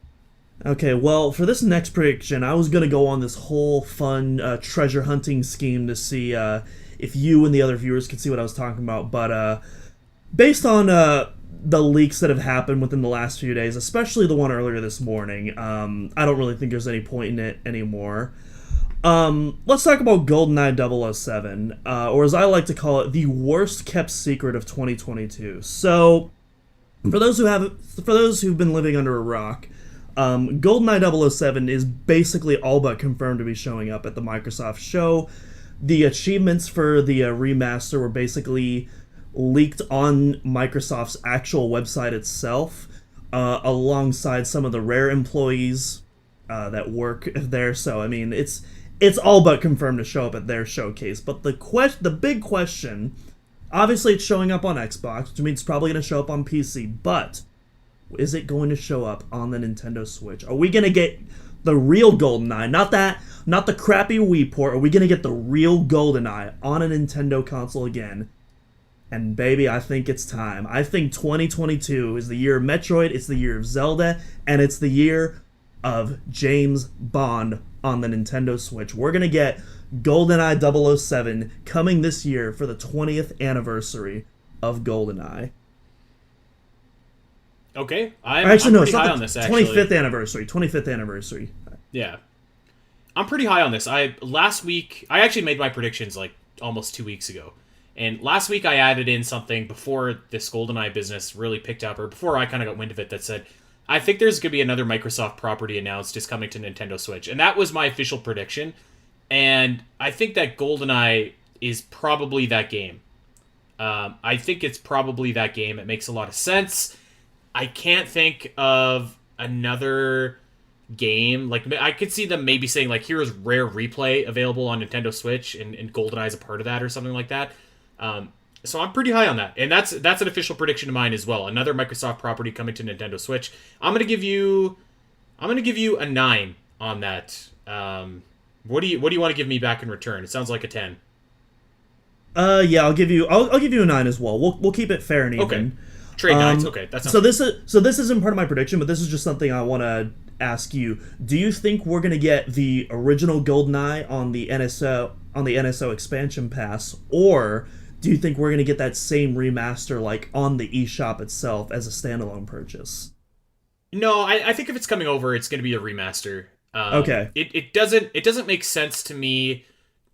Okay, well, for this next prediction, I was going to go on this whole fun treasure hunting scheme to see if you and the other viewers could see what I was talking about. But based on the leaks that have happened within the last few days, especially the one earlier this morning. I don't really think there's any point in it anymore. Let's talk about GoldenEye 007, or as I like to call it, the worst kept secret of 2022. So, for those who've been living under a rock, GoldenEye 007 is basically all but confirmed to be showing up at the Microsoft show. The achievements for the remaster were basically leaked on Microsoft's actual website itself, alongside some of the Rare employees that work there. So I mean, it's all but confirmed to show up at their showcase. But the big question, obviously, it's showing up on Xbox, which means it's probably going to show up on PC. But is it going to show up on the Nintendo Switch? Are we going to get the real GoldenEye, not the crappy Wii port? Are we going to get the real GoldenEye on a Nintendo console again? And baby, I think it's time. I think 2022 is the year of Metroid, it's the year of Zelda, and it's the year of James Bond on the Nintendo Switch. We're going to get GoldenEye 007 coming this year for the 20th anniversary of GoldenEye. Okay, I'm pretty high on this, actually. 25th anniversary. Yeah. I'm pretty high on this. Last week, I actually made my predictions like almost 2 weeks ago. And last week I added in something before this GoldenEye business really picked up, or before I kind of got wind of it, that said, I think there's going to be another Microsoft property announced is coming to Nintendo Switch. And that was my official prediction. And I think that GoldenEye is probably that game. I think it's probably that game. It makes a lot of sense. I can't think of another game. Like, I could see them maybe saying, like, here's Rare Replay available on Nintendo Switch, and GoldenEye is a part of that or something like that. So I'm pretty high on that, and that's an official prediction of mine as well. Another Microsoft property coming to Nintendo Switch. I'm gonna give you a 9 on that. What do you want to give me back in return? It sounds like a 10. Yeah, I'll give you a 9 as well. We'll keep it fair and even. Okay. Trade 9s. Okay, that's so this isn't part of my prediction, but this is just something I want to ask you. Do you think we're gonna get the original GoldenEye on the NSO expansion pass, or do you think we're going to get that same remaster like on the eShop itself as a standalone purchase? No, I think if it's coming over, it's going to be a remaster. Okay. It doesn't make sense to me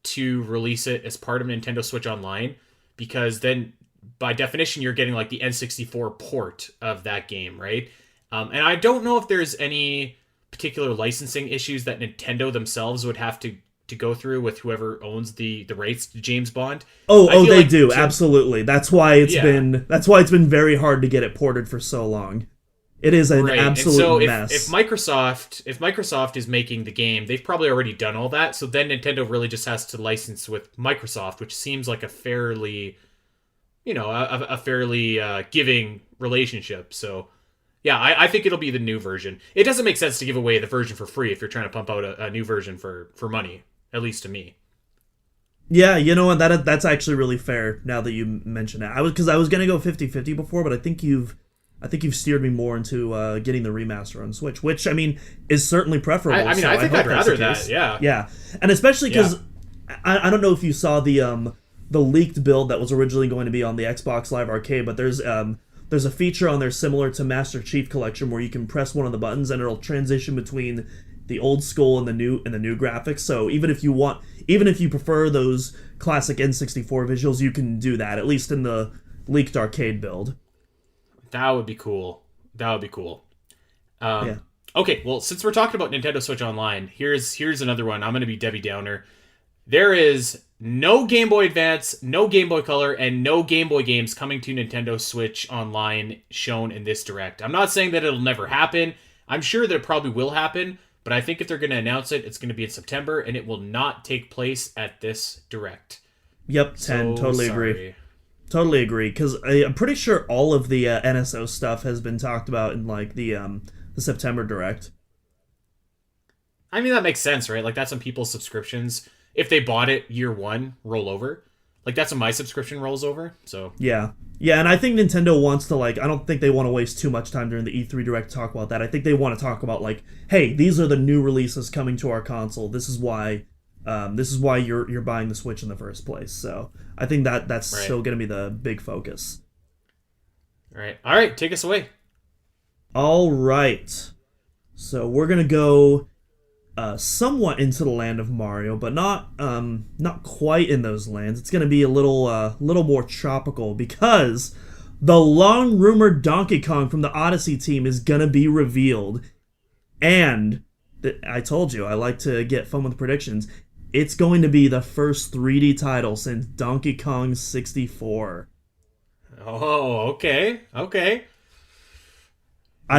to release it as part of Nintendo Switch Online, because then by definition you're getting like the N64 port of that game, right? And I don't know if there's any particular licensing issues that Nintendo themselves would have to go through with whoever owns the rights to James Bond. They do, absolutely. That's why it's been very hard to get it ported for so long. It is an absolute mess. If Microsoft is making the game, they've probably already done all that. So then Nintendo really just has to license with Microsoft, which seems like a fairly, giving relationship. So yeah, I think it'll be the new version. It doesn't make sense to give away the version for free if you're trying to pump out a new version for money. At least to me. Yeah, you know what? That's actually really fair now that you mention it. I was going to go 50-50 before, but I think you've steered me more into getting the remaster on Switch, which, I mean, is certainly preferable. I think I'd rather that, yeah. Yeah, and especially because I don't know if you saw the leaked build that was originally going to be on the Xbox Live Arcade, but there's a feature on there similar to Master Chief Collection where you can press one of the buttons and it'll transition between the old school and the new graphics. So even if you prefer those classic N64 visuals, you can do that, at least in the leaked arcade build. That would be cool. Yeah. Okay, well, since we're talking about Nintendo Switch Online, here's another one. I'm going to be Debbie Downer. There is no Game Boy Advance, no Game Boy Color, and no Game Boy games coming to Nintendo Switch Online shown in this Direct. I'm not saying that it'll never happen. I'm sure that it probably will happen. But I think if they're going to announce it, it's going to be in September, and it will not take place at this Direct. Yep, 10. Totally agree. Totally agree, because I'm pretty sure all of the NSO stuff has been talked about in like the September Direct. I mean, that makes sense, right? Like, that's when people's subscriptions, if they bought it year one, roll over. Like, that's when my subscription rolls over, so... Yeah, and I think Nintendo wants to, like, I don't think they want to waste too much time during the E3 Direct to talk about that. I think they want to talk about, like, hey, these are the new releases coming to our console. This is why you're buying the Switch in the first place. So I think that's still going to be the big focus. All right, take us away. All right. So we're gonna go somewhat into the land of Mario, but not quite in those lands. It's gonna be a little more tropical because the long rumored Donkey Kong from the Odyssey team is gonna be revealed, and I told you I like to get fun with predictions. It's going to be the first 3D title since Donkey Kong 64. Oh, okay. I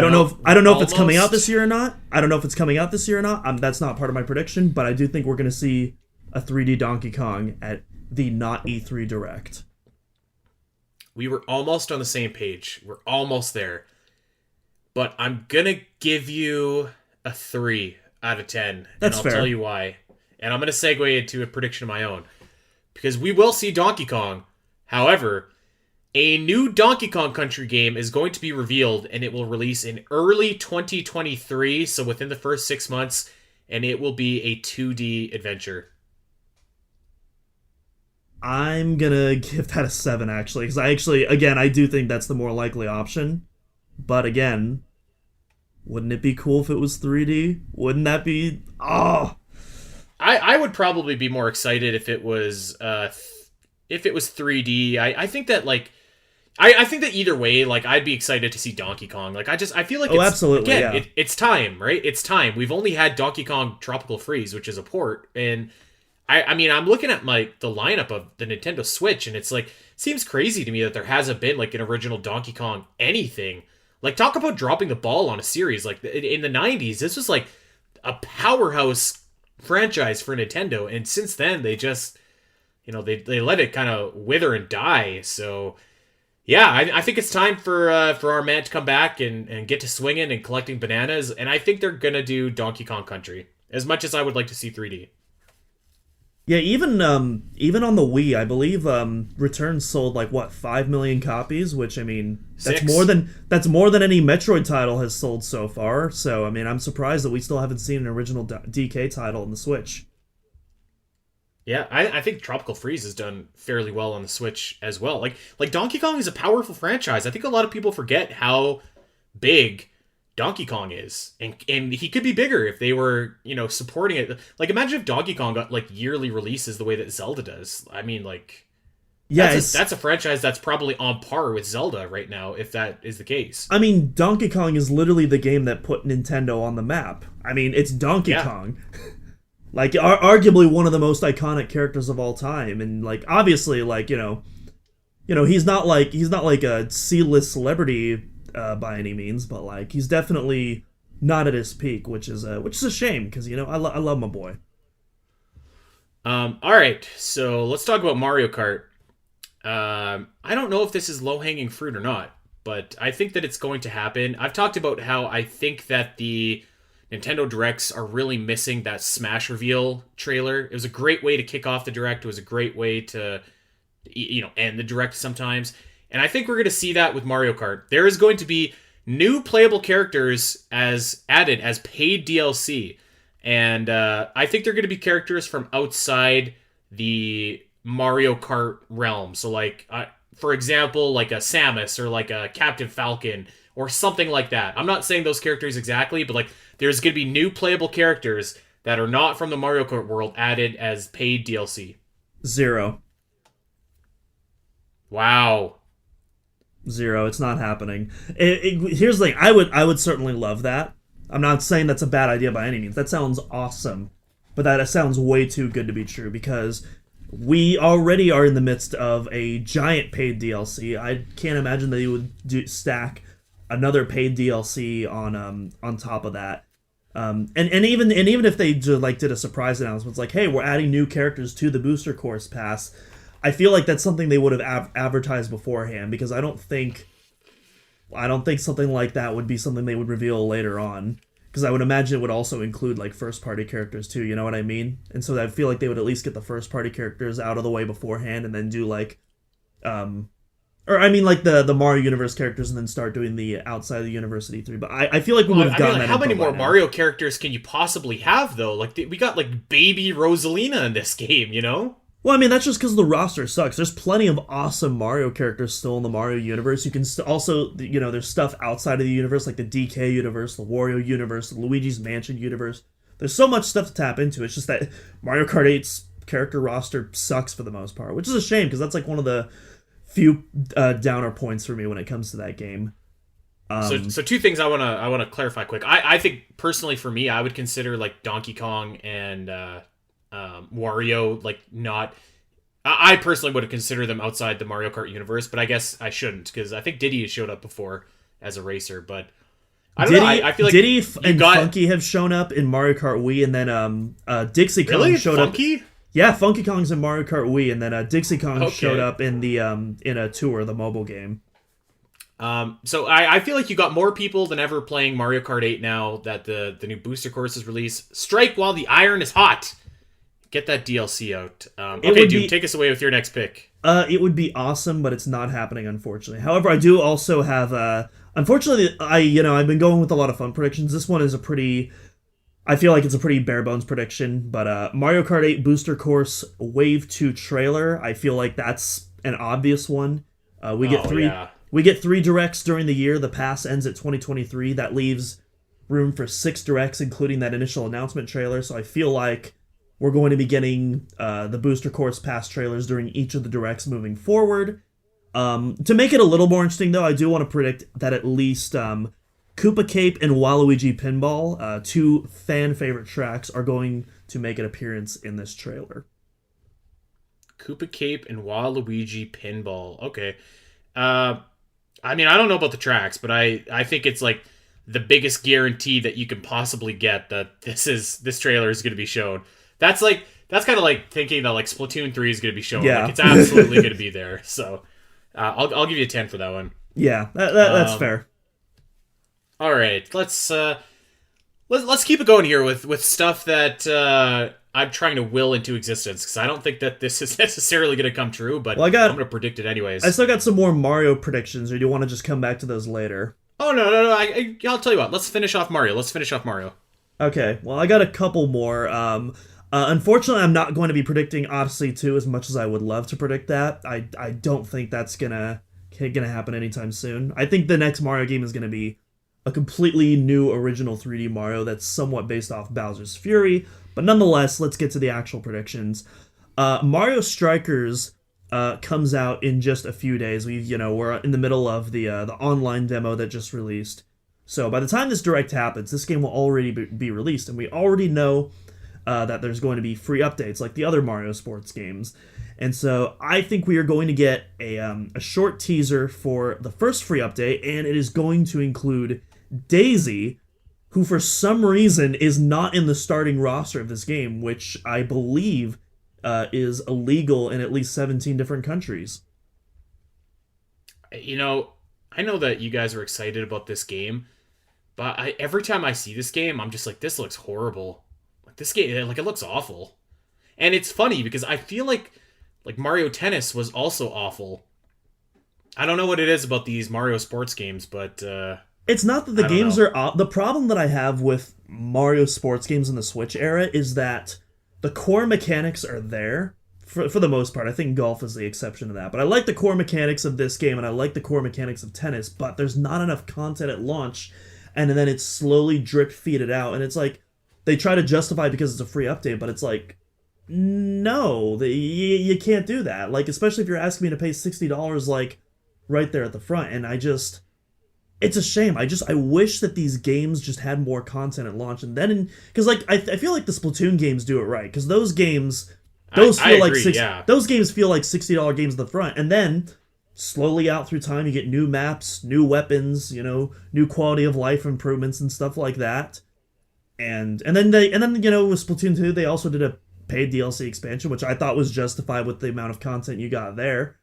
don't know if it's coming out this year or not. That's not part of my prediction, but I do think we're going to see a 3D Donkey Kong at the not E3 Direct. We were almost on the same page. We're almost there. But I'm going to give you a 3 out of 10. That's fair. fair. I'll tell you why. And I'm going to segue into a prediction of my own. Because we will see Donkey Kong. However, a new Donkey Kong Country game is going to be revealed, and it will release in early 2023, so within the first 6 months, and it will be a 2D adventure. I'm going to give that a 7, actually, because I do think that's the more likely option. But again, wouldn't it be cool if it was 3D? Wouldn't that be... Oh! I would probably be more excited if it was 3D. I think that I think that either way, I'd be excited to see Donkey Kong. I feel like absolutely, again, yeah. It's time, right? It's time. We've only had Donkey Kong Tropical Freeze, which is a port, and I mean, I'm looking at the lineup of the Nintendo Switch, and it's seems crazy to me that there hasn't been an original Donkey Kong anything. Talk about dropping the ball on a series. In the 90s, this was a powerhouse franchise for Nintendo, and since then they just they let it kind of wither and die. So yeah, I think it's time for our man to come back and get to swinging and collecting bananas, and I think they're gonna do Donkey Kong Country, as much as I would like to see 3D. Yeah, even on the Wii, I believe Return sold 5 million copies, which I mean that's 6. more than any Metroid title has sold so far. So I mean, I'm surprised that we still haven't seen an original DK title on the Switch. Yeah, I think Tropical Freeze has done fairly well on the Switch as well. Like Donkey Kong is a powerful franchise. I think a lot of people forget how big Donkey Kong is, and he could be bigger if they were supporting it. Imagine if Donkey Kong got yearly releases the way that Zelda does. I mean, that's a franchise that's probably on par with Zelda right now, if that is the case. I mean, Donkey Kong is literally the game that put Nintendo on the map. I mean, it's Donkey Kong. Arguably one of the most iconic characters of all time, and obviously he's not a C-list celebrity by any means, but he's definitely not at his peak, which is a shame because I love my boy. All right, so let's talk about Mario Kart. I don't know if this is low-hanging fruit or not, but I think that it's going to happen. I've talked about how I think that the Nintendo Directs are really missing that Smash reveal trailer. It was a great way to kick off the Direct. It was a great way to end the Direct sometimes. And I think we're going to see that with Mario Kart. There is going to be new playable characters added as paid DLC. And I think they're going to be characters from outside the Mario Kart realm. So for example, a Samus or a Captain Falcon or something like that. I'm not saying those characters exactly, but there's going to be new playable characters that are not from the Mario Kart world added as paid DLC. 0. Wow. 0. It's not happening. Here's the thing. I would certainly love that. I'm not saying that's a bad idea by any means. That sounds awesome. But that sounds way too good to be true because we already are in the midst of a giant paid DLC. I can't imagine that you would stack another paid DLC on top of that. And even if they did a surprise announcement, it's hey, we're adding new characters to the Booster Course Pass. I feel like that's something they would have advertised beforehand because I don't think something like that would be something they would reveal later on. Because I would imagine it would also include first party characters too. You know what I mean? And so I feel like they would at least get the first party characters out of the way beforehand, and then do the Mario Universe characters, and then start doing the outside of the University 3. But I feel like we would have gotten that. How many more Mario characters can you possibly have though? We got baby Rosalina in this game, Well, I mean, that's just because the roster sucks. There's plenty of awesome Mario characters still in the Mario universe. You can also, there's stuff outside of the universe, like the DK universe, the Wario universe, the Luigi's Mansion universe. There's so much stuff to tap into. It's just that Mario Kart 8's character roster sucks for the most part, which is a shame because that's like one of the few downer points for me when it comes to that game. So two things I wanna clarify quick. I think personally for me, I would consider like Donkey Kong and Wario like not. I personally would have considered them outside the Mario Kart universe, but I guess I shouldn't because I think Diddy has showed up before as a racer. But I don't know. I feel like Diddy and Funky have shown up in Mario Kart Wii, and then Dixie Kong showed Funky? up. Yeah, Funky Kong's in Mario Kart Wii, and then Dixie Kong showed up in the in a tour, the mobile game. So I feel like you got more people than ever playing Mario Kart 8 now that the new booster course is released. Strike while the iron is hot. Get that DLC out. Okay, dude, take us away with your next pick. It would be awesome, but it's not happening, unfortunately. However, I do also have unfortunately, I've been going with a lot of fun predictions. This one is I feel like it's a pretty bare bones prediction, but Mario Kart 8 Booster Course Wave 2 trailer. I feel like that's an obvious one. We get three directs during the year. The pass ends at 2023. That leaves room for 6 directs, including that initial announcement trailer. So I feel like we're going to be getting the Booster Course Pass trailers during each of the directs moving forward. To make it a little more interesting, though, I do want to predict that at least Koopa Cape and Waluigi Pinball, 2 fan-favorite tracks, are going to make an appearance in this trailer. Koopa Cape and Waluigi Pinball. Okay. I mean, I don't know about the tracks, but I think it's like the biggest guarantee that you can possibly get that this trailer is going to be shown. That's kind of like thinking that like Splatoon 3 is going to be shown. Yeah. Like, it's absolutely going to be there. So I'll give you a 10 for that one. Yeah, that's fair. All right, let's keep it going here with stuff that I'm trying to will into existence because I don't think that this is necessarily going to come true, but I'm going to predict it anyways. I still got some more Mario predictions, or do you want to just come back to those later? Oh, no. I'll tell you what. Let's finish off Mario. Okay, well, I got a couple more. Unfortunately, I'm not going to be predicting Odyssey 2 as much as I would love to predict that. I don't think that's gonna happen anytime soon. I think the next Mario game is going to be a completely new original 3D Mario that's somewhat based off Bowser's Fury. But nonetheless, let's get to the actual predictions. Mario Strikers comes out in just a few days. We're in the middle of the online demo that just released. So by the time this direct happens, this game will already be released, and we already know that there's going to be free updates like the other Mario sports games. And so I think we are going to get a short teaser for the first free update, and it is going to include Daisy, who for some reason is not in the starting roster of this game, which I believe is illegal in at least 17 different countries. I know that you guys are excited about this game, but every time I see this game, I'm just like, this looks horrible. Like this game, like it looks awful. And it's funny because I feel like Mario Tennis was also awful. I don't know what it is about these Mario sports games, but it's not that the games are the problem that I have with Mario sports games in the Switch era is that the core mechanics are there for the most part. I think golf is the exception to that. But I like the core mechanics of this game, and I like the core mechanics of tennis, but there's not enough content at launch, and then it's slowly drip-feeded out. And it's like, they try to justify it because it's a free update, but it's like, no, you can't do that. Like, especially if you're asking me to pay $60, like, right there at the front. And it's a shame. I wish that these games just had more content at launch, and then because like I feel like the Splatoon games do it right, because those games those games feel like $60 games at the front, and then slowly out through time you get new maps, new weapons, new quality of life improvements and stuff like that, and then with Splatoon 2 they also did a paid DLC expansion, which I thought was justified with the amount of content you got there,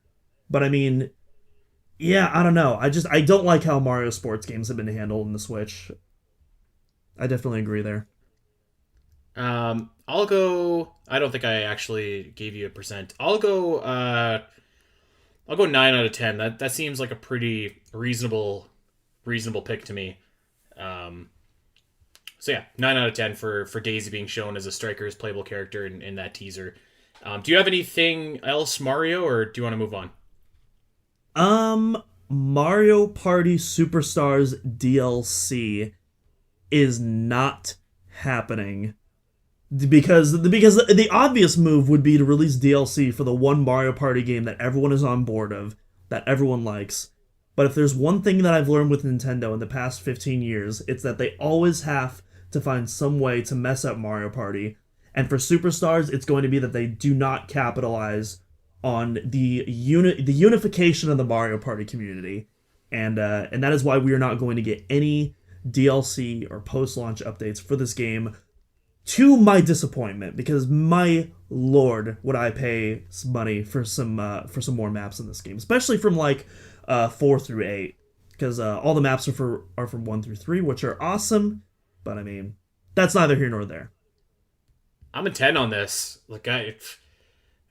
but I mean. Yeah, I don't know. I don't like how Mario sports games have been handled in the Switch. I definitely agree there. I'll go. I don't think I actually gave you a percent. I'll go 9 out of 10. That seems like a pretty reasonable pick to me. So yeah, 9 out of 10 for Daisy being shown as a Striker's playable character in that teaser. Do you have anything else, Mario, or do you want to move on? Mario Party Superstars DLC is not happening because the obvious move would be to release DLC for the one Mario Party game that everyone is on board of, that everyone likes. But if there's one thing that I've learned with Nintendo in the past 15 years, it's that they always have to find some way to mess up Mario Party. And for Superstars, it's going to be that they do not capitalize on the unification of the Mario Party community. And that is why we are not going to get any DLC or post-launch updates for this game, to my disappointment, because my lord, would I pay some money for some more maps in this game, especially from like 4 through 8, because all the maps are from 1 through 3, which are awesome, but I mean, that's neither here nor there. I'm a 10 on this. Like I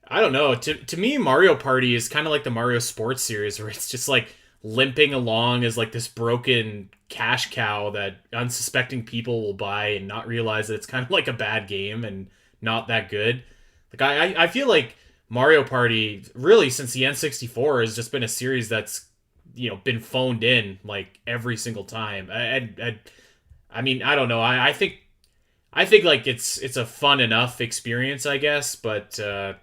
don't know. To me, Mario Party is kind of like the Mario Sports series, where it's just like limping along as like this broken cash cow that unsuspecting people will buy and not realize that it's kind of like a bad game and not that good. Like I feel like Mario Party, really since the N64, has just been a series that's, you know, been phoned in like every single time. I mean, I don't know. I think like it's a fun enough experience, I guess, but yeah,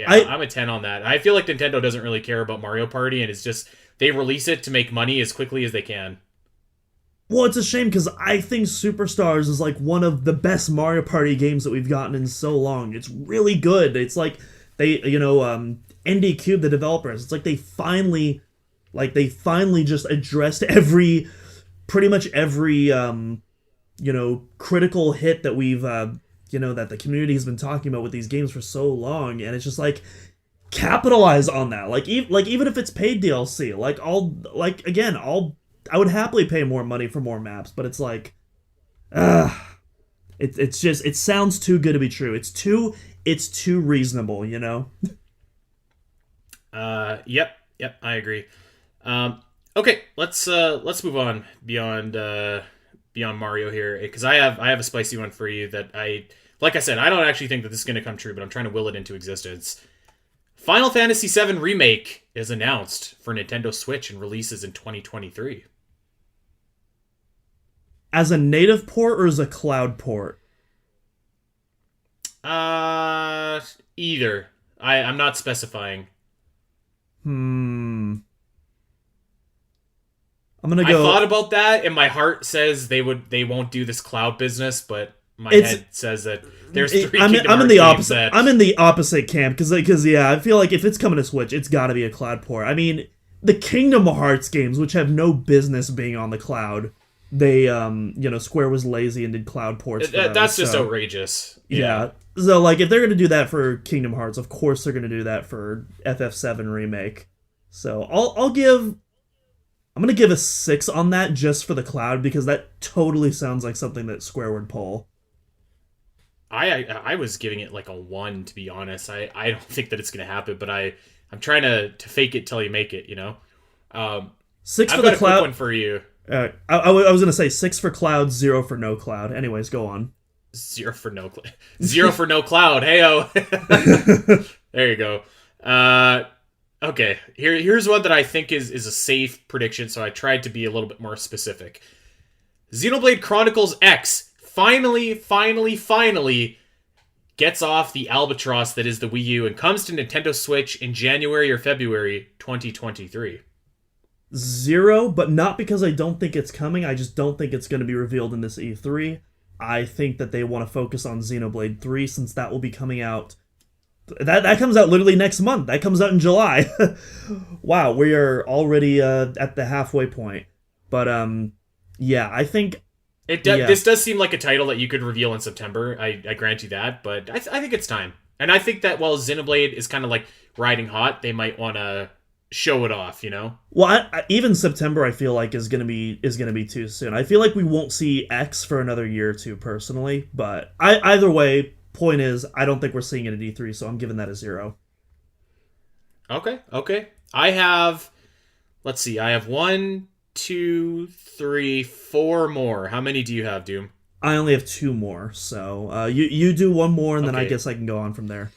I'm a 10 on that. I feel like Nintendo doesn't really care about Mario Party, and it's just they release it to make money as quickly as they can. Well, it's a shame because I think Superstars is like one of the best Mario Party games that we've gotten in so long. It's really good. It's like they, ND Cube, the developers, it's like they finally just addressed pretty much every critical hit that we've that the community has been talking about with these games for so long, and it's just like capitalize on that. Like even if it's paid DLC, I would happily pay more money for more maps, but it's like, it's just, it sounds too good to be true. It's too reasonable, you know. Yep, I agree. Okay, let's move on beyond Mario here, because I have a spicy one for you that like I said, I don't actually think that this is going to come true, but I'm trying to will it into existence. Final Fantasy VII Remake is announced for Nintendo Switch and releases in 2023. As a native port or as a cloud port? Either. I'm not specifying. I'm gonna go. I thought about that, and my heart says they won't do this cloud business, but my head says that there's 3 I'm Kingdom in the Hearts opposite. games I'm in the opposite camp because yeah, I feel like if it's coming to Switch, it's got to be a cloud port. I mean, the Kingdom Hearts games, which have no business being on the cloud, they Square was lazy and did cloud ports. That's just outrageous. Yeah. So like, if they're gonna do that for Kingdom Hearts, of course they're gonna do that for FF7 Remake. So I'm gonna give a 6 on that just for the cloud, because that totally sounds like something that Square would pull. I was giving it like a 1, to be honest. I don't think that it's gonna happen, but I'm trying to fake it till you make it, you know. 6 for I've the got cloud. a quick one for you. I was gonna say 6 for cloud, 0 for no cloud. Anyways, go on. 0 for no cloud. 0 for no cloud. Heyo. There you go. Okay, here's one that I think is a safe prediction, so I tried to be a little bit more specific. Xenoblade Chronicles X finally gets off the albatross that is the Wii U and comes to Nintendo Switch in January or February 2023. 0, but not because I don't think it's coming. I just don't think it's going to be revealed in this E3. I think that they want to focus on Xenoblade 3, since that will be coming out. That comes out literally next month. That comes out in July. Wow, we are already at the halfway point. But yeah, I think this does seem like a title that you could reveal in September. I grant you that, but I think it's time. And I think that while Xenoblade is kind of like riding hot, they might want to show it off, you know? Well, even September I feel like is gonna be too soon. I feel like we won't see X for another year or two, personally. But either way, point is, I don't think we're seeing it at E3, so I'm giving that a 0. Okay. I have 1, 2, 3, 4 more. How many do you have, Doom? I only have 2 more, so you do one more, and then I guess I can go on from there.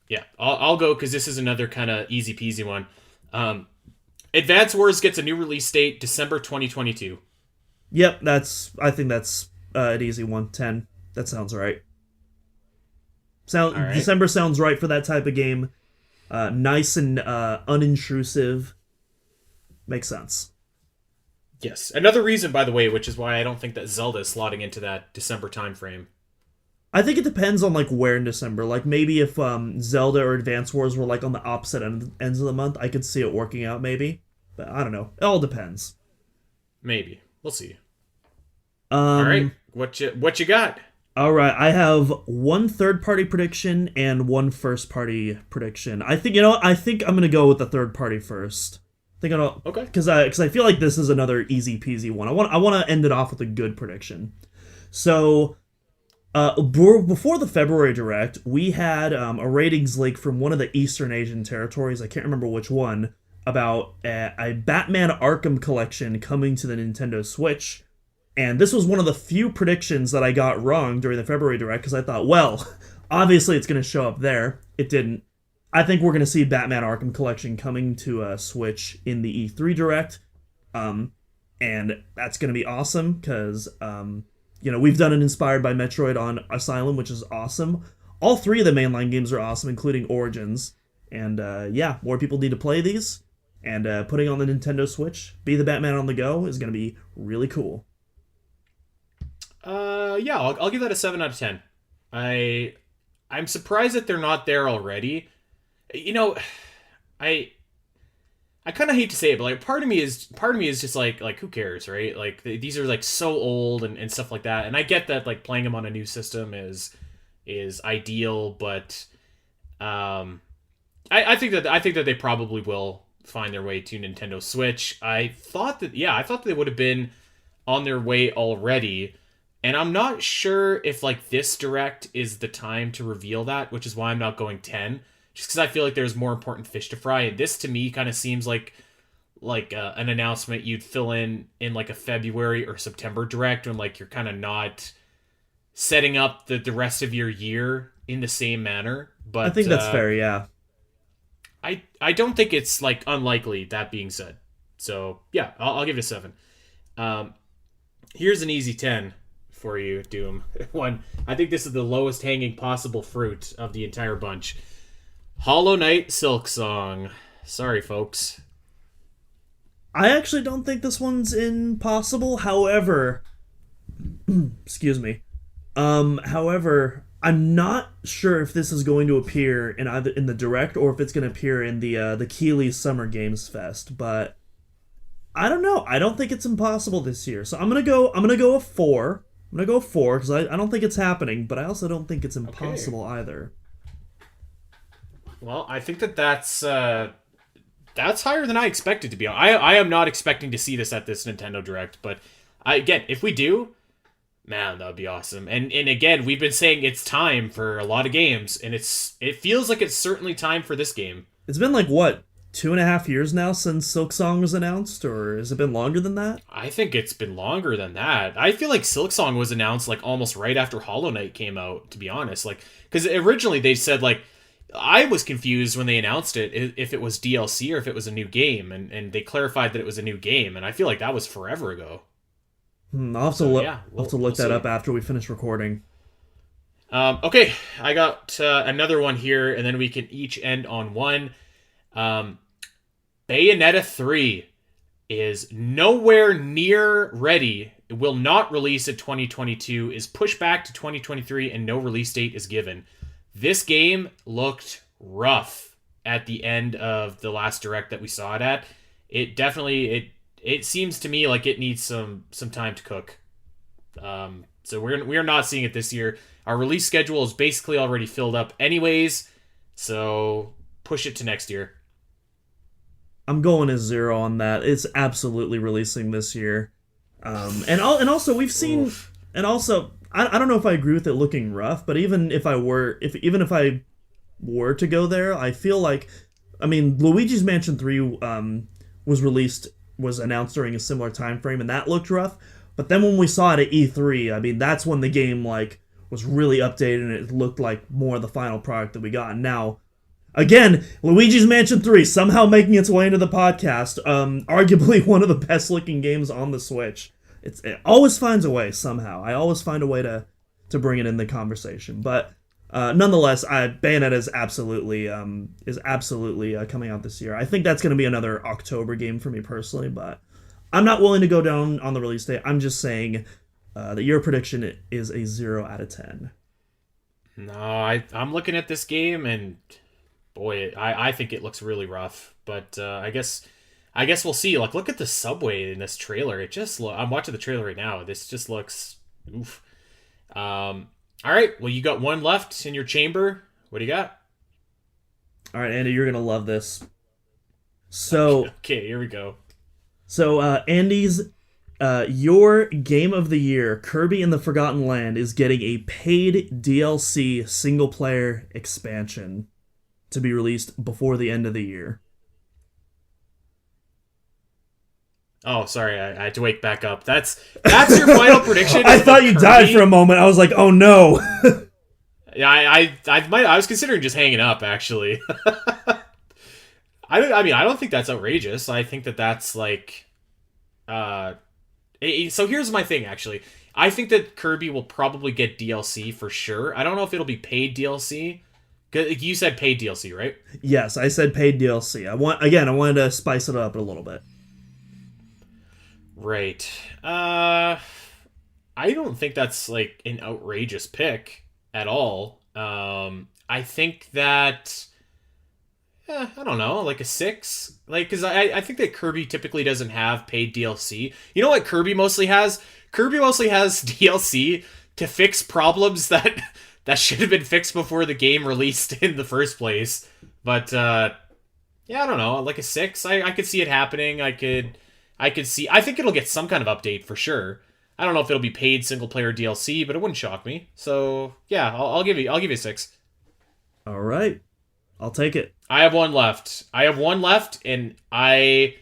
Yeah, I'll go because this is another kind of easy peasy one. Um, Advance Wars gets a new release date, December 2022. Yep, I think that's an easy one. 10. That sounds right. All right. December sounds right for that type of game. Nice and unintrusive. Makes sense. Yes. Another reason, by the way, which is why I don't think that Zelda is slotting into that December timeframe. I think it depends on like where in December. Like maybe if Zelda or Advance Wars were like on the opposite ends of the month, I could see it working out maybe. But I don't know. It all depends. Maybe. We'll see. All right. Um What you got? all right, I have one third party prediction and one first party prediction. I think I think I'm going to go with the third party first. I think I don't Okay. cuz I feel like this is another easy peasy one. I want to end it off with a good prediction. So before the February Direct, we had a ratings leak from one of the Eastern Asian territories, I can't remember which one, about a Batman Arkham collection coming to the Nintendo Switch. And this was one of the few predictions that I got wrong during the February Direct, because I thought, well, obviously it's going to show up there. It didn't. I think we're going to see Batman Arkham collection coming to Switch in the E3 Direct. And that's going to be awesome, because we've done an inspired by Metroid on Asylum, which is awesome. All three of the mainline games are awesome, including Origins. And more people need to play these. And putting on the Nintendo Switch, Be the Batman on the Go, is going to be really cool. Yeah, I'll give that a 7 out of 10. I'm surprised that they're not there already. I kind of hate to say it, but like part of me is just like who cares, right? Like these are like so old and stuff like that. And I get that like playing them on a new system is ideal, but I think that they probably will find their way to Nintendo Switch. I thought that they would have been on their way already. And I'm not sure if like this Direct is the time to reveal that, which is why I'm not going 10. Just because I feel like there's more important fish to fry. And this to me kind of seems like an announcement you'd fill in like a February or September Direct, when like you're kind of not setting up the rest of your year in the same manner. But I think that's fair, yeah. I don't think it's like unlikely, that being said. So yeah, I'll give it a 7. Here's an easy 10 for you, Doom. One, I think this is the lowest hanging possible fruit of the entire bunch. Hollow Knight Silksong. Sorry, folks. I actually don't think this one's impossible. However, excuse me. However, I'm not sure if this is going to appear in either in the Direct or if it's going to appear in the Keighley Summer Games Fest. But I don't know. I don't think it's impossible this year. So I'm gonna go a 4. I'm gonna go 4 because I don't think it's happening, but I also don't think it's impossible either. Well, I think that's higher than I expected to be. I am not expecting to see this at this Nintendo Direct, but again, if we do, man, that would be awesome. And again, we've been saying it's time for a lot of games, and it feels like it's certainly time for this game. It's been like what, 2.5 years now since Silksong was announced, or has it been longer than that? I think it's been longer than that. I feel like Silksong was announced like almost right after Hollow Knight came out, to be honest. Like, because originally they said like, I was confused when they announced it if it was DLC or if it was a new game, and they clarified that it was a new game, and I feel like that was forever ago. I'll have to look that up after we finish recording. Okay, I got another one here, and then we can each end on one. Bayonetta 3 is nowhere near ready. It will not release in 2022, is pushed back to 2023, and no release date is given. This game looked rough at the end of the last Direct that we saw it at. It definitely, it seems to me like it needs some time to cook. So we're not seeing it this year. Our release schedule is basically already filled up anyways, so push it to next year. I'm going a 0 on that. It's absolutely releasing this year. And also we've seen, Oof. and also I don't know if I agree with it looking rough, but even if I were to go there, I feel like, I mean, Luigi's Mansion 3 was announced during a similar time frame, and that looked rough. But then when we saw it at E3, I mean, that's when the game like was really updated and it looked like more of the final product that we got. And now Again, Luigi's Mansion 3 somehow making its way into the podcast. Arguably one of the best looking games on the Switch. It always finds a way somehow. I always find a way to bring it in the conversation. But nonetheless, Bayonetta is absolutely coming out this year. I think that's going to be another October game for me personally, but I'm not willing to go down on the release date. I'm just saying that your prediction is a 0 out of 10. No, I'm looking at this game and boy, I think it looks really rough. But I guess we'll see. Like, look at the subway in this trailer. I'm watching the trailer right now. This just looks oof. All right. Well, you got one left in your chamber. What do you got? All right, Andy, you're gonna love this. So okay, here we go. So Andy's your game of the year, Kirby and the Forgotten Land, is getting a paid DLC single player expansion to be released before the end of the year. Oh, sorry, I had to wake back up. That's your final prediction. I thought you died for a moment. I was like, oh no. Yeah, I was considering just hanging up actually. I mean, I don't think that's outrageous. I think that's like, so here's my thing actually. I think that Kirby will probably get DLC for sure. I don't know if it'll be paid DLC. You said paid DLC, right? Yes, I said paid DLC. I wanted to spice it up a little bit. Right. I don't think that's like an outrageous pick at all. I think that I don't know, like a 6. Like, because I think that Kirby typically doesn't have paid DLC. You know what Kirby mostly has? Kirby mostly has DLC to fix problems that should have been fixed before the game released in the first place. But yeah, I don't know, like a 6. I could see it happening. I think it'll get some kind of update for sure. I don't know if it'll be paid single player DLC, but it wouldn't shock me. So yeah, I'll give you a 6. All right, I'll take it. I have one left, and I'm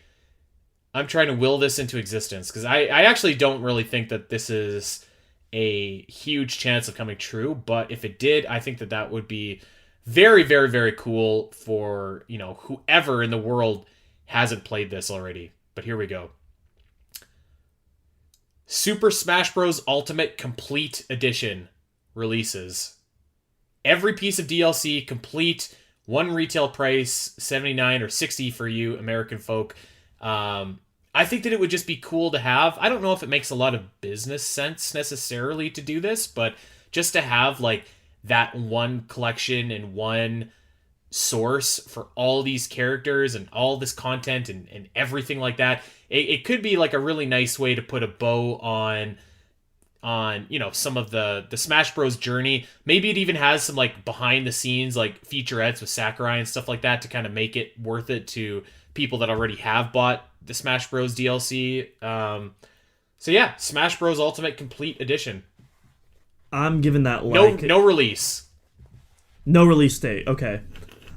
trying to will this into existence because I actually don't really think that this is a huge chance of coming true. But if it did, I think that would be very, very, very cool for whoever in the world hasn't played this already. But here we go. Super Smash Bros. Ultimate Complete Edition releases. Every piece of DLC complete, one retail price, $79 or $60 for you American folk. I think that it would just be cool to have. I don't know if it makes a lot of business sense necessarily to do this, but just to have like that one collection and one source for all these characters and all this content and everything like that, it could be like a really nice way to put a bow on some of the Smash Bros journey. Maybe it even has some like behind the scenes like featurettes with Sakurai and stuff like that to kind of make it worth it to people that already have bought the Smash Bros DLC. So yeah, Smash Bros Ultimate Complete Edition. I'm giving that like no release. No release date. Okay.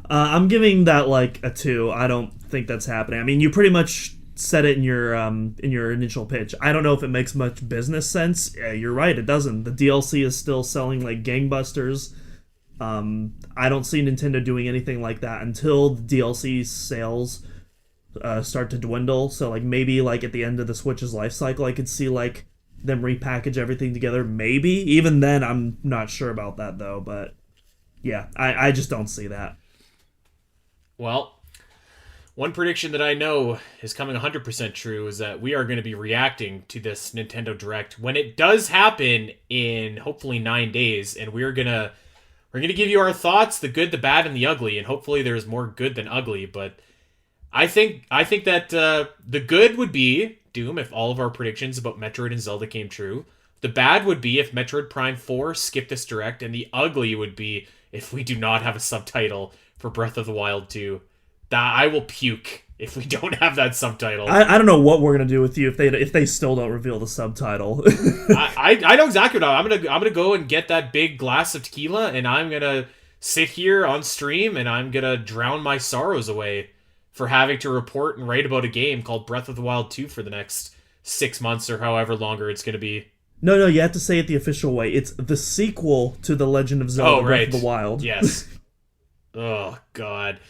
I'm giving that like a 2. I don't think that's happening. I mean, you pretty much said it in your initial pitch. I don't know if it makes much business sense. Yeah, you're right, it doesn't. The DLC is still selling like gangbusters. I don't see Nintendo doing anything like that until the DLC sales start to dwindle. So like maybe like at the end of the Switch's life cycle, I could see like them repackage everything together. Maybe even then, I'm not sure about that though. But yeah, I just don't see that. Well, one prediction that I know is coming 100% true is that we are going to be reacting to this Nintendo Direct when it does happen in hopefully 9 days, and we're gonna give you our thoughts, the good, the bad, and the ugly, and hopefully there's more good than ugly. But I think that the good would be Doom if all of our predictions about Metroid and Zelda came true. The bad would be if Metroid Prime 4 skipped this Direct, and the ugly would be if we do not have a subtitle for Breath of the Wild 2. I will puke if we don't have that subtitle. I don't know what we're gonna do with you if they still don't reveal the subtitle. I know exactly what I'm gonna go and get that big glass of tequila, and I'm gonna sit here on stream and I'm gonna drown my sorrows away for having to report and write about a game called Breath of the Wild 2 for the next 6 months or however longer it's gonna be. No, you have to say it the official way. It's the sequel to The Legend of Zelda Breath of the Wild. Yes. Oh, God.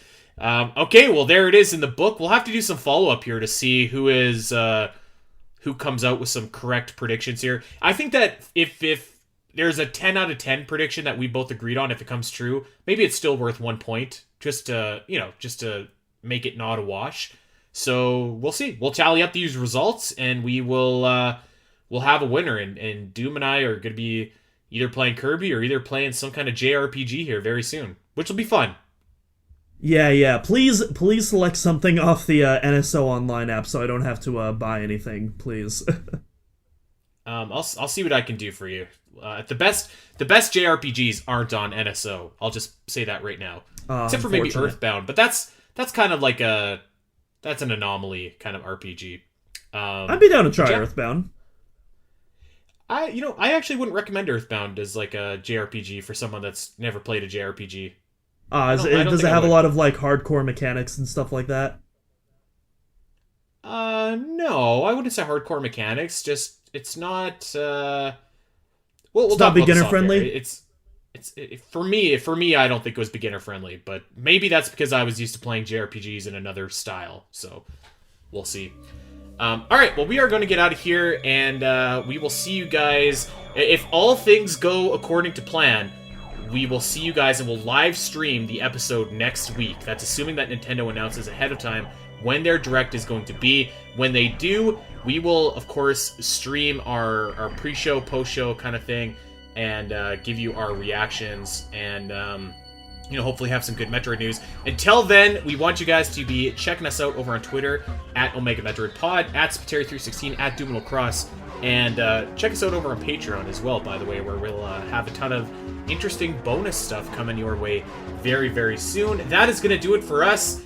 Okay, well, there it is in the book. We'll have to do some follow-up here to see who comes out with some correct predictions here. I think that if there's a 10 out of 10 prediction that we both agreed on, if it comes true, maybe it's still worth 1 point, just to make it not a wash. So we'll see. We'll tally up these results, and we'll have a winner. And Doom and I are going to be either playing Kirby or either playing some kind of JRPG here very soon, which will be fun. Yeah. Please select something off the NSO Online app so I don't have to buy anything, please. I'll see what I can do for you. The best JRPGs aren't on NSO. I'll just say that right now, except for maybe Earthbound. But that's kind of like that's an anomaly kind of RPG. I'd be down to try Earthbound. I actually wouldn't recommend Earthbound as like a JRPG for someone that's never played a JRPG. Does it have a lot of like hardcore mechanics and stuff like that? No, I wouldn't say hardcore mechanics. Just it's not. It's not beginner friendly. It's for me. I don't think it was beginner friendly, but maybe that's because I was used to playing JRPGs in another style. So we'll see. All right, well, we are going to get out of here, and we will see you guys if all things go according to plan. We will see you guys, and we'll live stream the episode next week. That's assuming that Nintendo announces ahead of time when their Direct is going to be. When they do, we will, of course, stream our pre-show, post-show kind of thing, and give you our reactions, and hopefully have some good Metroid news. Until then, we want you guys to be checking us out over on Twitter at Omega Metroid Pod, at Spiteri316, at Doom Cross, and check us out over on Patreon as well, by the way, where we'll have a ton of interesting bonus stuff coming your way very, very soon. That is going to do it for us.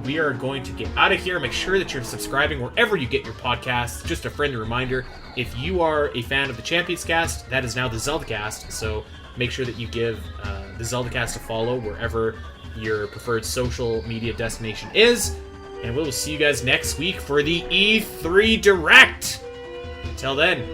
We are going to get out of here. Make sure that you're subscribing wherever you get your podcasts. Just a friendly reminder, if you are a fan of the Champions Cast, that is now the Zelda Cast, so make sure that you give the Zelda Cast a follow wherever your preferred social media destination is. And we will see you guys next week for the E3 Direct. Until then,